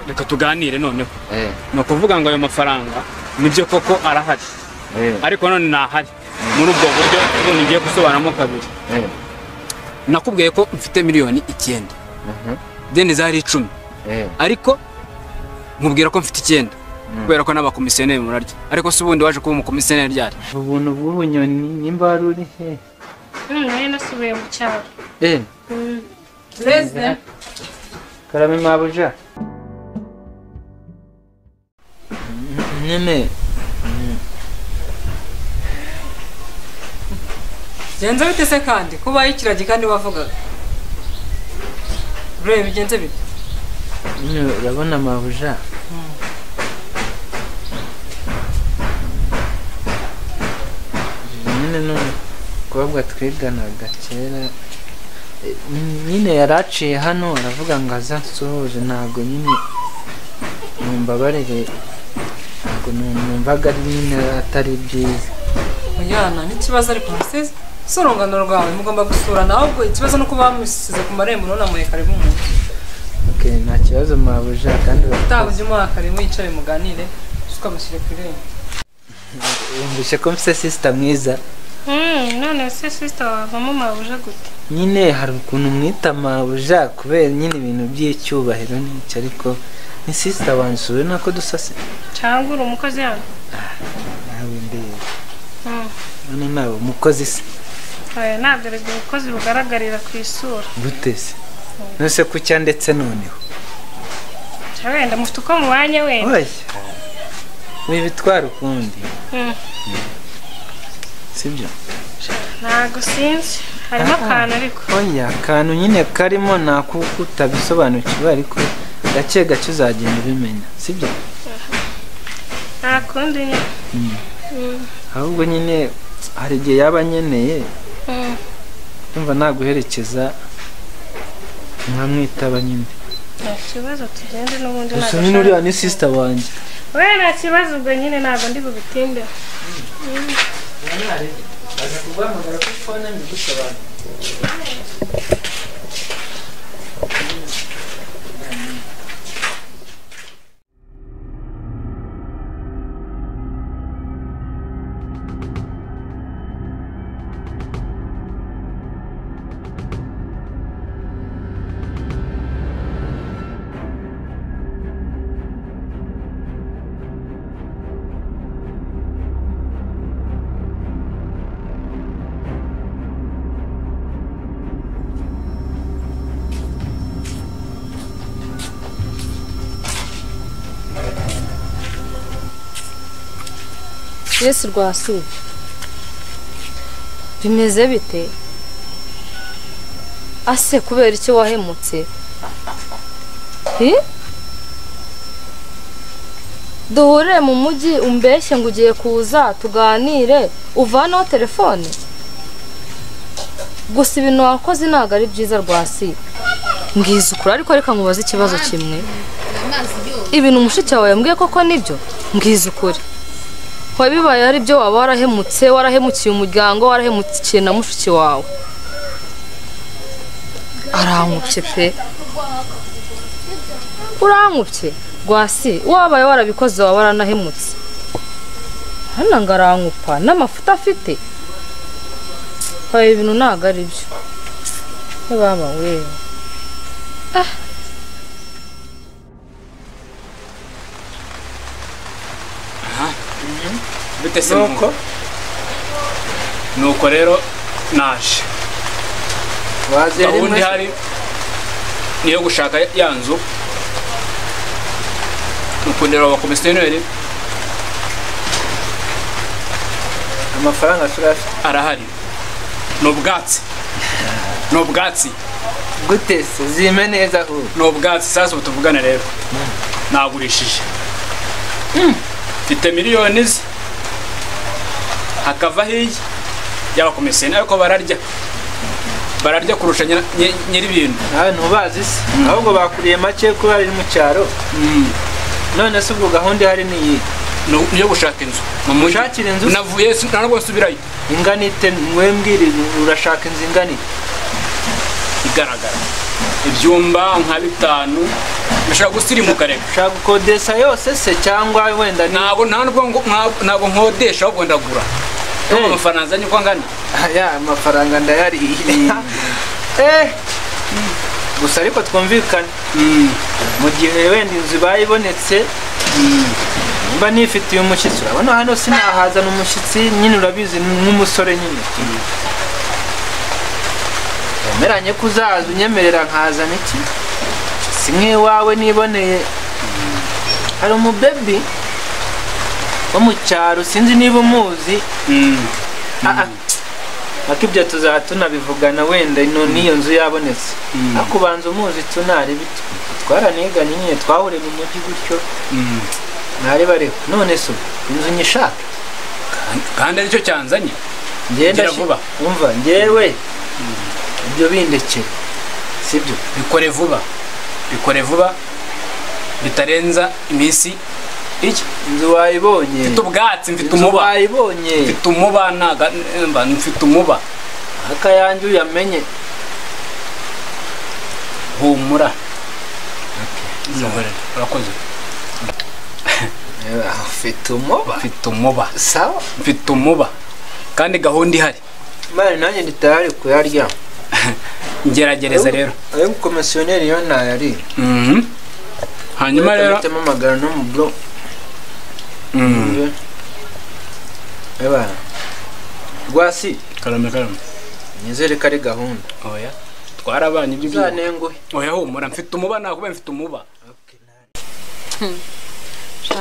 reka tuganire noneho ni ukuvuga ngo ayo mafaranga nibyo koko arahari ariko none ntahari muri ubwo buryo ubundi ngiye gusobanuramo kabiri nakubwiye ko mfite miliyoni 9 deni zari 10 ariko nkubwira ko mfite 9 kubera ko n'abakomisiyoneri murarya ariko se ubundi waje kuba umukomisiyoneri ryari ubuntu bw'ubunyoni nimba wari uri he nari nasubiye mu cyaro Perezida Karame mabuja nyine genze bite se kandi kubaye ikiragi kandi wavugaga Bre bigenze bite urabona mabuja nyine none kubabwa twiganaga kera nyine yaraciye hano aravuga ngo azansuhuje ntago nyine numbabarire ntago numvaga ari nyine atari byiza Mujyana n'ikibazo ariko musize surungano rwawe mugomba gusurana ahubwo ikibazo no kuba musize ku marembo none amuye karibu umuntu nta kibazo mabuja kandi utabuje umwaka rimwe yicaye muganire ukamushyire ku irembo wumvishe ko mfise sister mwiza none se sister wavamo mabuja gute nyine hari ukuntu mwita mabuja kubera nyine ibintu by'icyubahiro n'icyo ariko ni sister wansuye nako dusase cyangwa uri umukozi hano nawe ndebe none nawe umukozi se ntabwo ari ubukozi bugaragarira ku isura gute se nose kucya ndetse noneho wenda mufite uko mubanye wenda oya wibitwara ukundi sibyo ntago sinzi harimo akantu ariko oya akantu nyine karimo nakuko utabisobanukiwe ariko gake gake uzagenda ubimenya sibyo nta kundi nyine ahubwo nyine hari igihe yaba nkeneye umva naguherekeza nkamwitaba nyine nta kibazo tugende n'ubundi gusa nyine uriya ni sister wanjye we nta kibazo ubwo nyine ntabwo ndi bubitinde aza kuguhamagara kuri fone mbigusobanura Yesu rwasi bimeze bite ase kubera icyo wahemutse duhure mu mujyi umbeshye ngo ugiye kuza tuganire uvanaho telefone gusa ibintu wakoze ntabwo ari byiza rwasi mbwiza ukuri ariko reka nkubaze ikibazo kimwe ibintu umushiki wawe yambwiye koko nibyo mbwiza ukuri bibaye ari byo waba warahemutse warahemukiye umuryango warahemukiye na mushiki wawe arankubye pe urankubye rwasi wabaye warabikoze waba waranahemutse hano ngo arankupa n'amafuta afite ibintu ntabwo ari byo baba we bite se nuko rero naje gahunda ihari niyo gushaka ya nzu ukundira abakomisiyoneri amafaranga arahari n'ubwatsi gute se zime neza ahubwo n'ubwatsi sasa tuvugana rero nagurishije mfite miliyoni ze hakava hiye y'abakomisiyoneri ariko bararya kurusha nyiri ibintu nawe ntubazi se ahubwo bakuriye make kuba ari mu cyaro none se ubwo gahunda ihari ni iyi niyo gushaka inzu mushakira inzu navuye ntabwo nsubirayo inganite mwembwire urashaka inzu inganite igaragara ibyumba nka 5 bashaka gusirimuka reka ushaka gukodesha yose se cyangwa wenda ntabwo nkodesha ahubwo ndagura amafaranga azanye uko angana amafaranga ndayari gusa ariko twumvikane mu gihe wenda inzu bayibonetse mba nifitiye umushyitsi urabona hano sinahazana umushyitsi nyine urabizi nk'umusore nyine wemeranye ko uzaza unyemerera nkazana iki si nk'iwawe niboneye hari umubebi wo mu cyaro sinzi niba umuzi ariko ibyo tuzaba tunabivugana wenda n'iyo nzu yabonetse ariko ubanza umuzi tunari bito twaraniganye nyine twahuriye mu mujyi gutyo ntareba rero none se inzu nyishaka kandi aricyo cyanzanye ngenda vuba umva ngewe ibyo bindekere sibyo bikore vuba bitarenza iminsi iki inzu wayibonye mfite ubwatsi mfite umuba wayibonye mfite umuba akayange uyamenye humura urakoze mfite umuba sawa mfite umuba kandi gahunda ihari mani nanjye nditahari kuyarya ngeragereza rero ayo komisiyoneri yo ntayari hanyuma rero mfitemo amagana no mu bro rwasi karame nizere ko ari gahunda oya twarabanye ibyo uzanenguhe oya humura mfite umuba nakube mfite umuba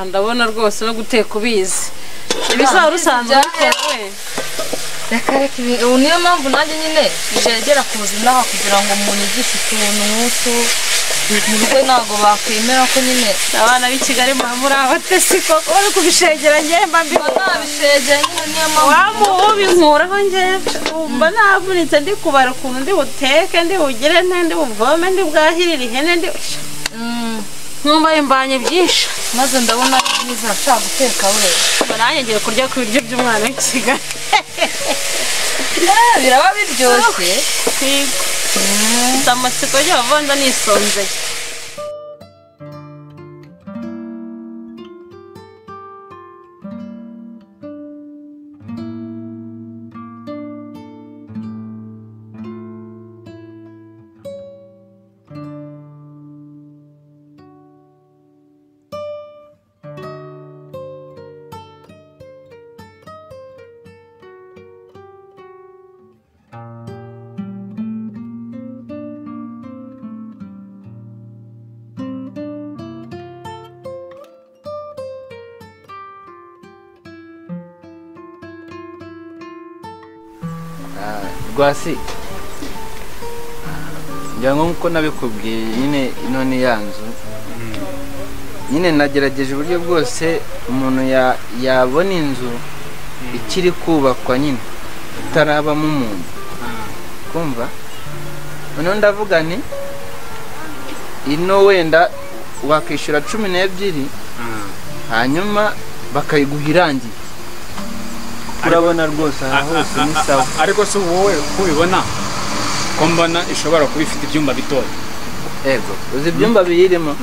ndabona rwose no guteka ubizi ibisaba rusanzwe we reka ubu niyo mpamvu nanjye nyine nshegera ku buzima kugira ngo umuntu yigishe utuntu nk'utu mu rugo ntabwo bakwemera ko nyine abana b'i Kigali muri abatesi koko bari kubishegera njyewe mba mbibona nabishegera nyine niyo mpamvu wamubinkuraho njyewe mba navunitse ndi kubara ukuntu ndi buteke ndi bugire ndi buvome ndi bwahirire ihene ndi nkumva imbanye byinshi maze ndabona ari byiza nshaka guteka we nanjye ngiye kurya ku biryo by'umwana w'i Kigali biraba biryoshye amatsiko y'abavanda nisonzeye rwasi njya nk'uko nabikubwiye nyine ino ni ya nzu nyine nagerageje uburyo bwose umuntu yabona inzu ikiri kubakwa nyine itarabamo umuntu kumva noneho ndavuga ni ino wenda wakishyura 12 hanyuma bakayiguha irangiye urabona rwose aha hose ni sawa ariko se wowe kubibona ko mbona ishobora kuba ifite ibyumba bitoya yego uzi ibyumba biyirimo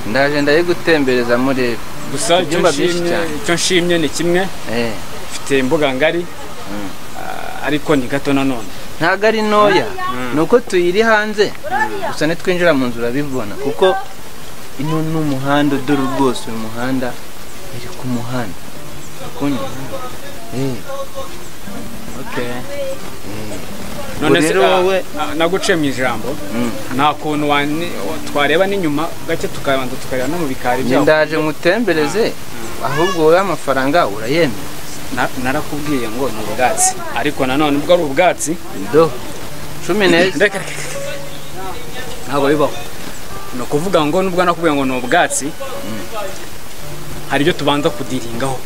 ndaje ndayigutembereza muri gusa icyo nshimye ni kimwe ifite imbuga ngari ariko ni gato nanone ntago ari ntoya nuko tuyiri hanze gusa nitwinjira mu nzu urabibona kuko ino ni umuhanda dore rwose uyu muhanda iri ku muhanda none se wowe naguciye mu ijambo nta kuntu twareba n'inyuma gake tukabanza tukareba no mu bikari byawe ndaje mutembereze ahubwo wowe amafaranga urayemera narakubwiye ngo ni ubwatsi ariko nanone ubwo ari ubwatsi do 10 ntabwo bibaho no kuvuga ngo nubwo nakubwiye ngo ni ubwatsi hari ibyo tubanza kudiringaho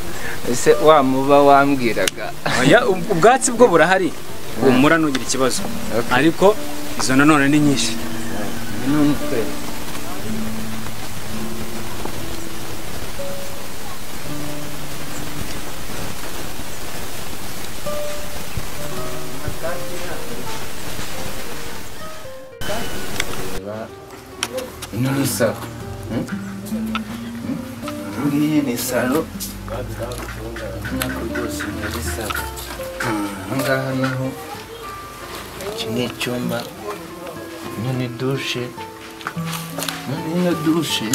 ese wa muba wambwiraga ubwatsi bwo burahari umura nugira ikibazo ariko izo nanone ni nyinshi ni salo ngiyi ni salo nako rwose ni salo ngaha naho iki ni icyumba ni dushe ni dushe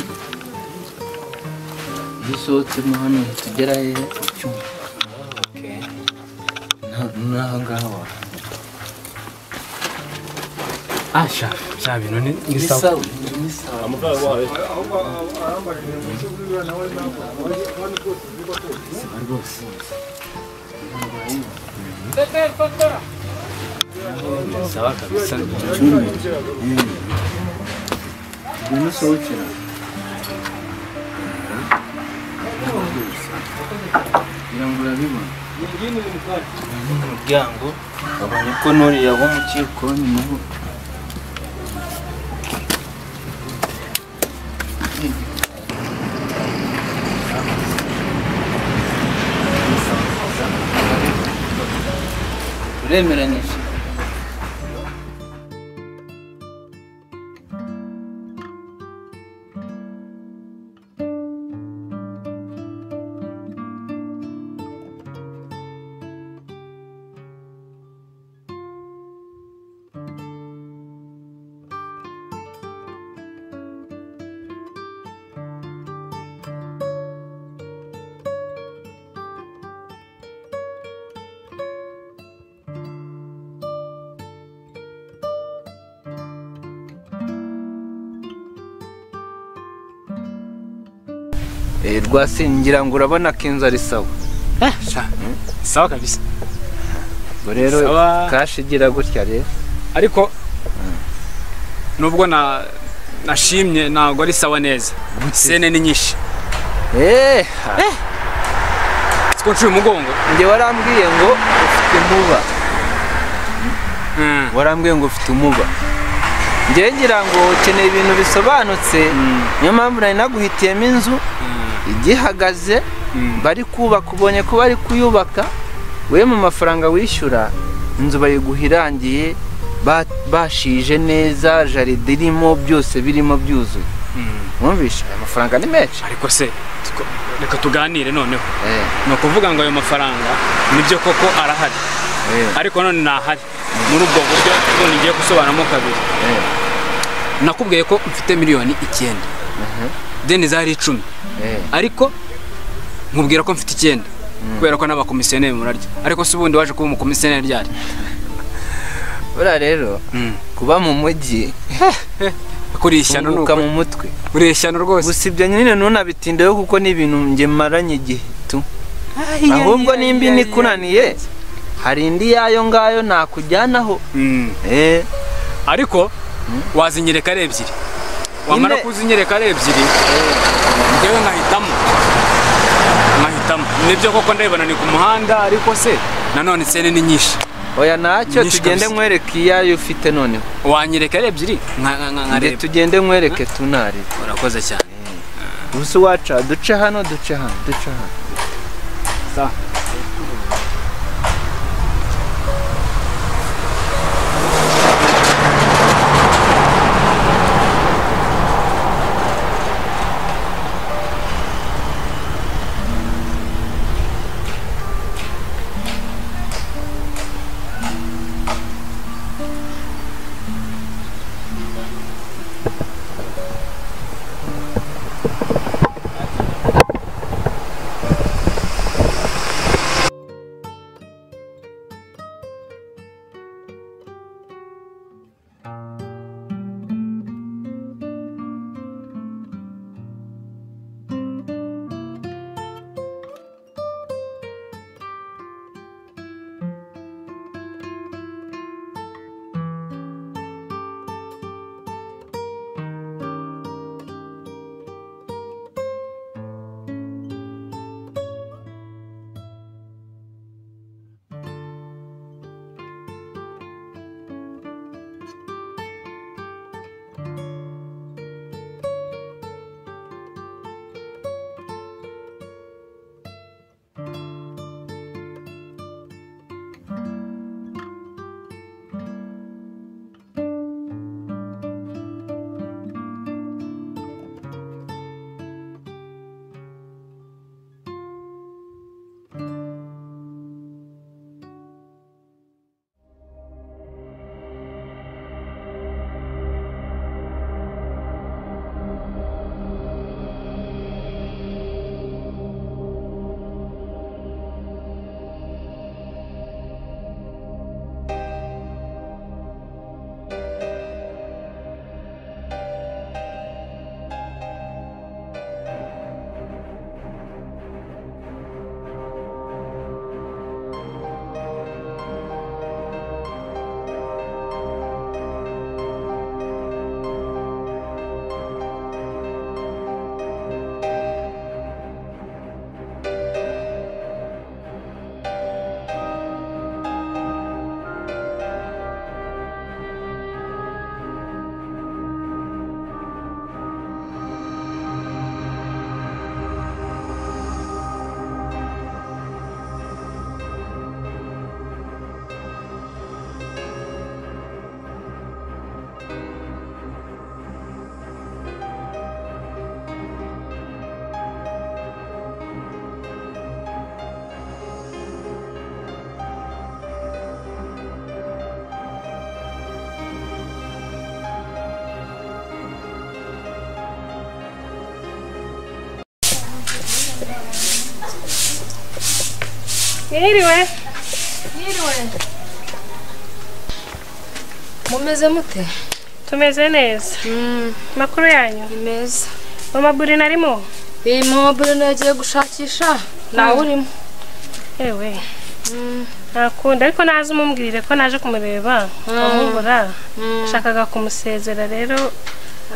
dusohotsemo hano tugera he icyumba naho ngaho asha bintu ni sawa sawa kabisa Bunu soğukira. Birangura biba. Umuryango abonye ko nuriya wo mu kikoni naho uremeranyije. Rwasingira ngo urabona ko inzu ari sawa. Sawa kabisa. Ngo rero kashigira gutya rero. Ariko nubwo nashimye ntago ari sawa neza. Sene ni nyinshi. Siko nshuye umugongo. Nge warambwiye ngo ufite umuba. Warambwiye ngo ufite umuba. Nge ngira ngo ukeneye ibintu bisobanutse. Niyo mpamvu nari naguhitiyemo inzu. Igihagaze bari kubaka ubonye ko bari kuyubaka we mu mafaranga wishyura inzu bayiguhirangiye bashije neza jaride irimo byose birimo byuzuye mwumvisha amafaranga ni menshi ariko se reka tuganire noneho no kuvuga ngo ayo mafaranga nibyo koko arahari ariko none nahari muri ubwo buryo none ngiye gusobanamo kabiri nakubwiye ko mfite miliyoni 9 deni zari 10 ariko nkubwira ko mfite 9 kubera ko n'abakomisiyoneri murarya ariko se ubundi waje kuba umukomisiyoneri ryari ura rero kuba mu mujyi kurishyano nuko mu mutwe ureshyano rwose gusibye nyine nunabitindeyo kuko ni ibintu nge maranye igihe tu ahubwo nimbi nikunaniye hari indi yayo ngayo nakujyanaho ariko wazinyereka ari ebyiri wamara kuzinyereka ari ebyiri ngewe nkahitamo nibyo koko ndabibona ni ku muhanda ariko se nanone sene ni nyinshi oya nacyo tugende nkwereke iyayo ufite noneho wanyereka ari ebyiri nkareba tugende nkwereke tunari urakoze cyane ubuso waca duce hano sawa Mwiriwe. Mumeze mute? Tumeze neza. Makuru yanyu? Ni meza. Mama Burina arimo? Mama Burina yagiye gushakisha. Nawe urimo? Ewe. Nakunda ariko naza umumbwirire ko naje kumureba. Amubura. Nshakaga kumusezera rero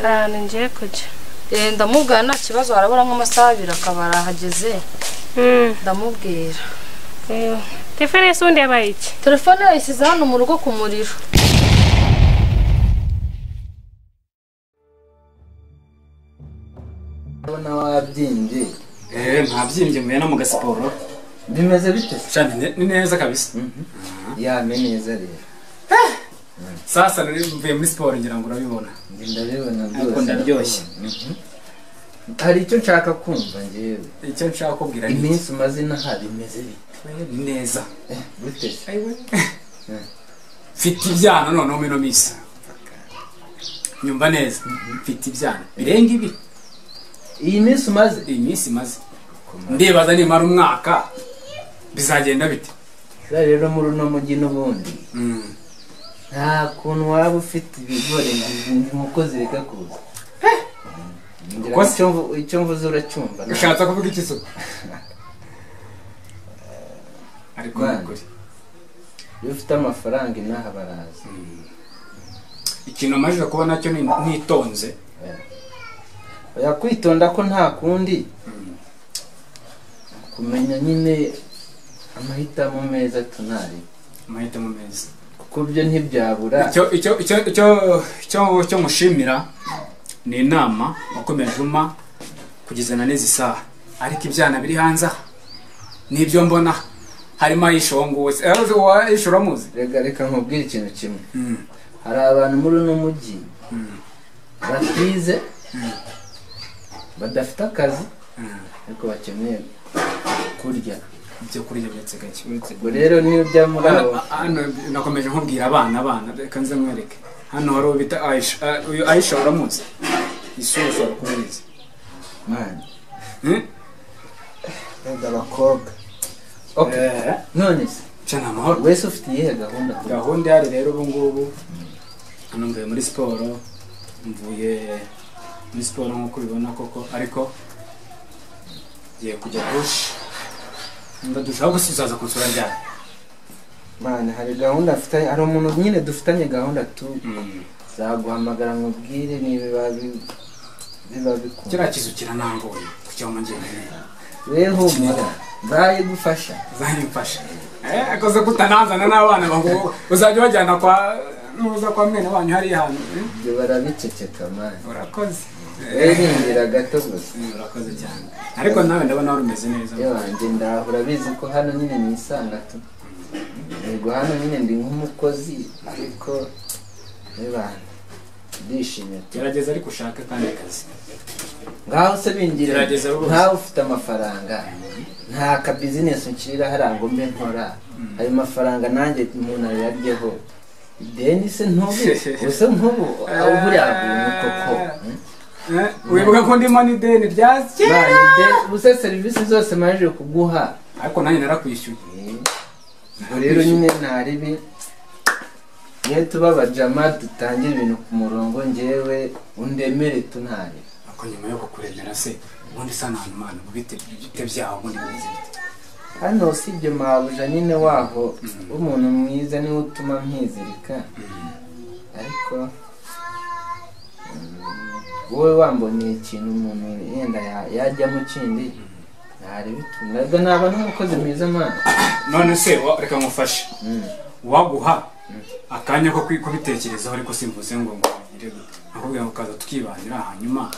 ahantu ngiye kujya. Ndamubwira nta kibazo arabura nk'amasaha 2 akaba arahageze. Ndamubwira. Telefone sundi yabaye iki? Telefone yayisize hano mu rugo ku muriro. Abona wabyimbye. Ntabyimbye mwe no mu gasiporo. Bimeze bite? Cyane ni neza kabisa. Neza rero. Sasa mvuye muri siporo ngira ngo urabibona. Ndabibona byose. Ariko ndaryoshye. Hari icyo nshaka kumva ngewe. Icyo nshaka kubwira ni iminsi mazina hari imeze bite? Neza. Bite? Fiti ibyana none mino misa. Nyumva neza. Fiti ibyana. Birenga ibi. Iyi minsi maze? Iyi minsi maze. Ndibaza ni mara umwaka. Bizagenda bite? Rero muri no mujyi n'ubundi. Nta kuntu waba ufite ibigore umukozi reka kuza. Icyo mvuze uracyumva. Ushatse kuvuga iki so? Ariko kuri. Iyo ufite amafaranga inaha baraza. Ikintu amajije kuba nacyo nitonze. Yakwitonda ko nta kundi. Kumenya nyine amahitamo meza tunari. Amahitamo meza. Kuko byo ntibyabura. Icyo mushimira ni inama wakomeje uma kugeza na neza isaha. Ariko ibyana biri hanze nibyo mbona harimo ayishonguwe. Ayishora muzi. Reka nkubwire ikintu kimwe. Hari abantu muri no mujyi batize badafite akazi ariko bakeneye kurya. Ibyo kurya byatse gake. Ubwo rero niyo byamuraho. Nakomeje nkubwira abana reka nze mwereke. Hano hari ubita Aisha uramuzi. Isuso arakubizi. Man. Abakobwa. Okay. None se cyane amahoro. Wese ufite iyihe gahunda? Gahunda yari rero ubu ngubu hano mvuye muri siporo. Mvuye muri siporo nk'uko ubibona koko ariko giye kujya bush. Ndadushaka gusizaza kunsura ryari. Man, hari gahunda afite ari umuntu nyine dufitanye gahunda tu. Zaguhamagara nkubwire niba biba bikunda. Kira kizukira nangoye kucyo mangene. Weho mura zaye gufasha. Akoze kutananzana n'abana bango uzajya bajyana kwa nuza kwa mwene wanyu hari hano. Byo barabiceceka man. Urakoze. Weringira gato gusa. Urakoze cyane. Ariko nawe ndabona urumeze neza. Yanje ndahura bizi ko hano nyine nisanga tu. Yego hano nyine ndi nk'umukozi ariko ebana ndishimye. Gerageza ariko ushaka kandi akazi. Ngaho se bingira nta ufite amafaranga. Nta ka business ukirira harango mbe nkora. Ayo mafaranga nanjye umuntu yaryeho. Deni se ntobe. Use nkubu uburi abuntu koko. Wibuka ko ndimo ni deni ryase. Use service zose maje kuguha. Ariko nanjye narakwishyuye. Rero nyine ntaribi. Niyo tubaba jama dutangira ibintu ku murongo ngewe undemere tunari. Ako nyuma yo kukuremera se ubundi sana hano mana bite byaho ubundi bimeze bite. Hano sibyo mabuja nyine waho umuntu mwiza niwe utuma mpizirika. Ariko wowe wambonye ikintu umuntu yenda yajya mu kindi ntari bitunga naba n'umukozi mwiza mana. None se reka ngufashe. Waguha akanya ko kubitekerezaho ariko simvuze ngo ngire ahubwo ukaza tukibanira hanyuma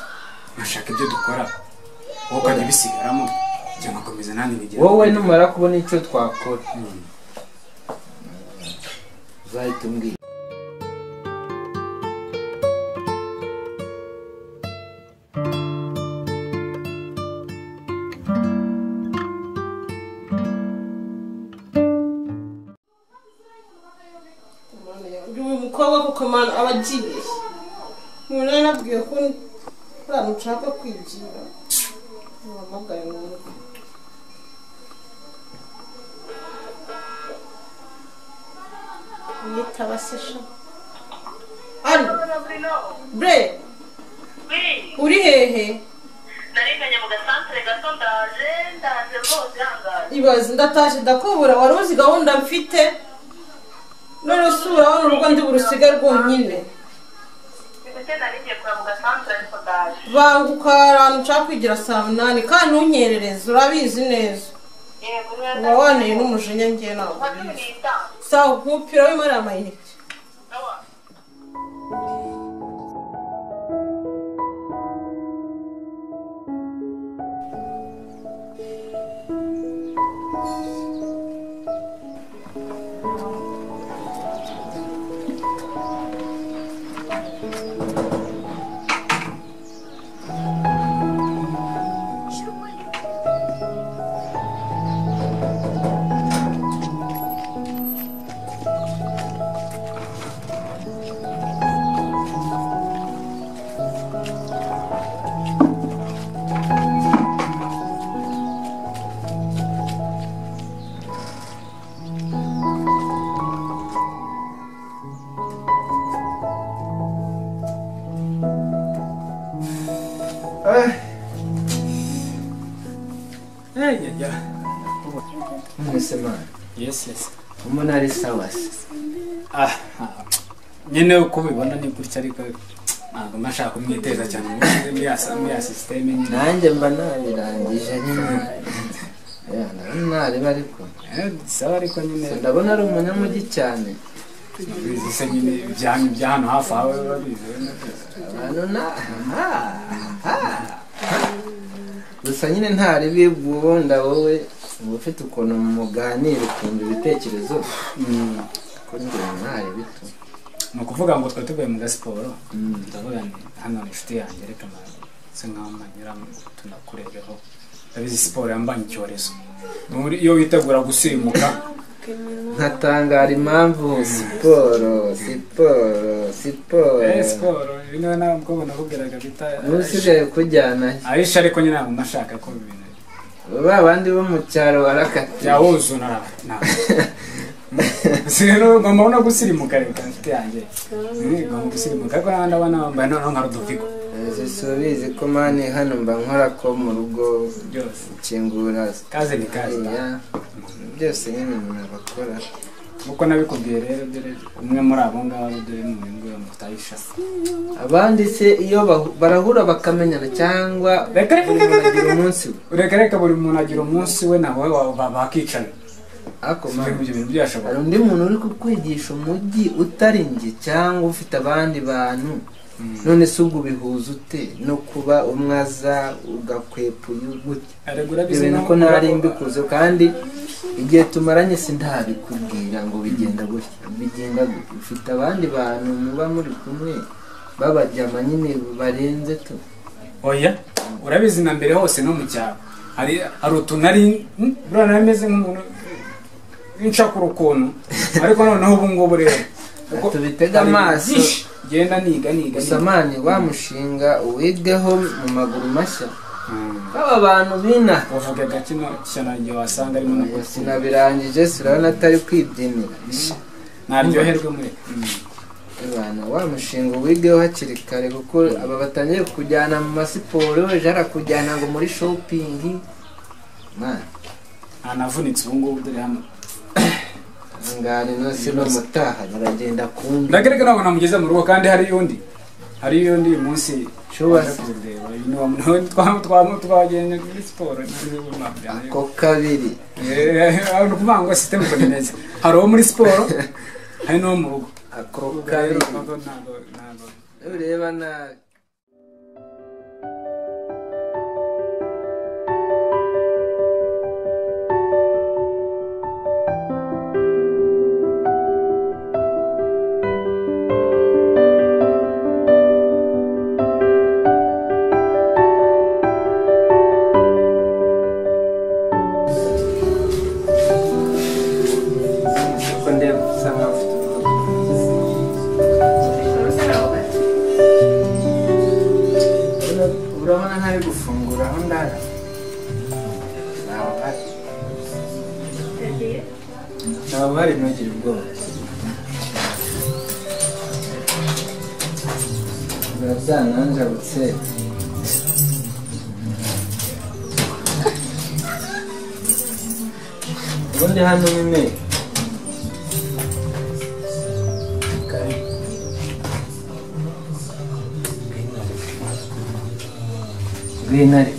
nashaka ibyo dukora wowe ukajya bisigaramo cyangwa komeza nandi bigira wowe numara kubona icyo twakora uzahita umbwira. umukobwa kuko mana abagiye umuntu nabwiye ko nta nshaka kwigira. Wamagaye mu yitabasisha Ano Bre uri hehe nariganye mu gasantere gato ndaje rwose yangaje ibaze ndatashe ndakubura wari uzi gahunda mfite none usura hano urugo ndi burusiga rwonyine banguka ahantu nshaka kwigira saa 8 kandi ntunyerereze urabizi neza uba waneye n'umujinya ngiye ntabwo ubizi sawa nkupira w'imara amayinite Yes. Umuntu ari sawa se. Nyine uko ubibona ni gutya ariko ntabwo mashaka kumwiteza cyane muri ya system nyine. Nanjye mba nabirangije nyine. Nari ariko. Sawa ariko nyine. Ndabona ari umunyamujyi cyane. Bizi nyine bya hano hafi aho babizi. Gusa nyine ntari bibunda wowe ufite ukuntu muganira ukumva ibitekerezo ko ngira ntari bito ni ukuvuga ngo twari tuvuye mu gasiporo ndavuga hano ni inshuti yanjye reka se nkaho manyura tunakurebeho ndabizi siporo yambanye icyorezo iyo witegura gusimuka nkatangara impamvu siporo bino ntabwo nakubwiraga bita nusigaye kujyana ahisha ariko nyine ntabwo nashaka ko ibintu ba bandi bo mu cyaro barakati yawuzuna sino ngomba gusirimuka reka nshuti yanjye ngomba gusirimuka ariko ndabona bambaye noneho nka Rudoviko zisubize ko mani hano mba nkora ko mu rugo byose ukingura kaze ni kaze byose nyine umuntu bakora uko nabikubwiye rero dore umwe muri abo ngabo dore mu ngo mutayisha abandi se iyo barahura bakamenyana cyangwa reka buri muntu agira umunsi we nawe bakicana ako ibintu byashobora hari undi muntu uri kukwigisha umujyi utari njye cyangwa ufite abandi bantu none se ubwo bihuza ute no kuba umwaza ugakwepa uyugute ibintu ko ntari mbikuze kandi igihe tumaranye sindabikubwira ngo bigenda gutya bigenda ufite abandi bantu muba muri kumwe babajyama nyine barenze tu oya urabizi na mbere hose no mu cyaro hari utunari burana ameze nk'umuntu w'inshakuru ukuntu ariko noneho ubu ngubu rero tubitega amaso genda niga samani wa mushinga uwigeho mu maguru mashya aba bantu bina uvugaga kino cyanange wasanga ari mu sinabirangije sirabona atari kwibyinira naryoherwe muri abana wa mushinga uwigeho hakiri kare kuko aba batangiye kujyana mu masiporo ejo arakujyana ngo muri shopping anavunitse ubu ngubu dore hano ngani nose no mutaha baragenda kumbi ndagereka nabo namugeza mu rugo kandi hari yundi umunsi shobase twagenda muri siporo ko kabiri no kuvuga ngo system ko neza hari uwo muri siporo hari no mu rugo ako kabiri ureba na urabona ntari gufungura aho ndara ntabwo hari ntugire ubwoba biba byananjabutse ubundi hano nyine Greenery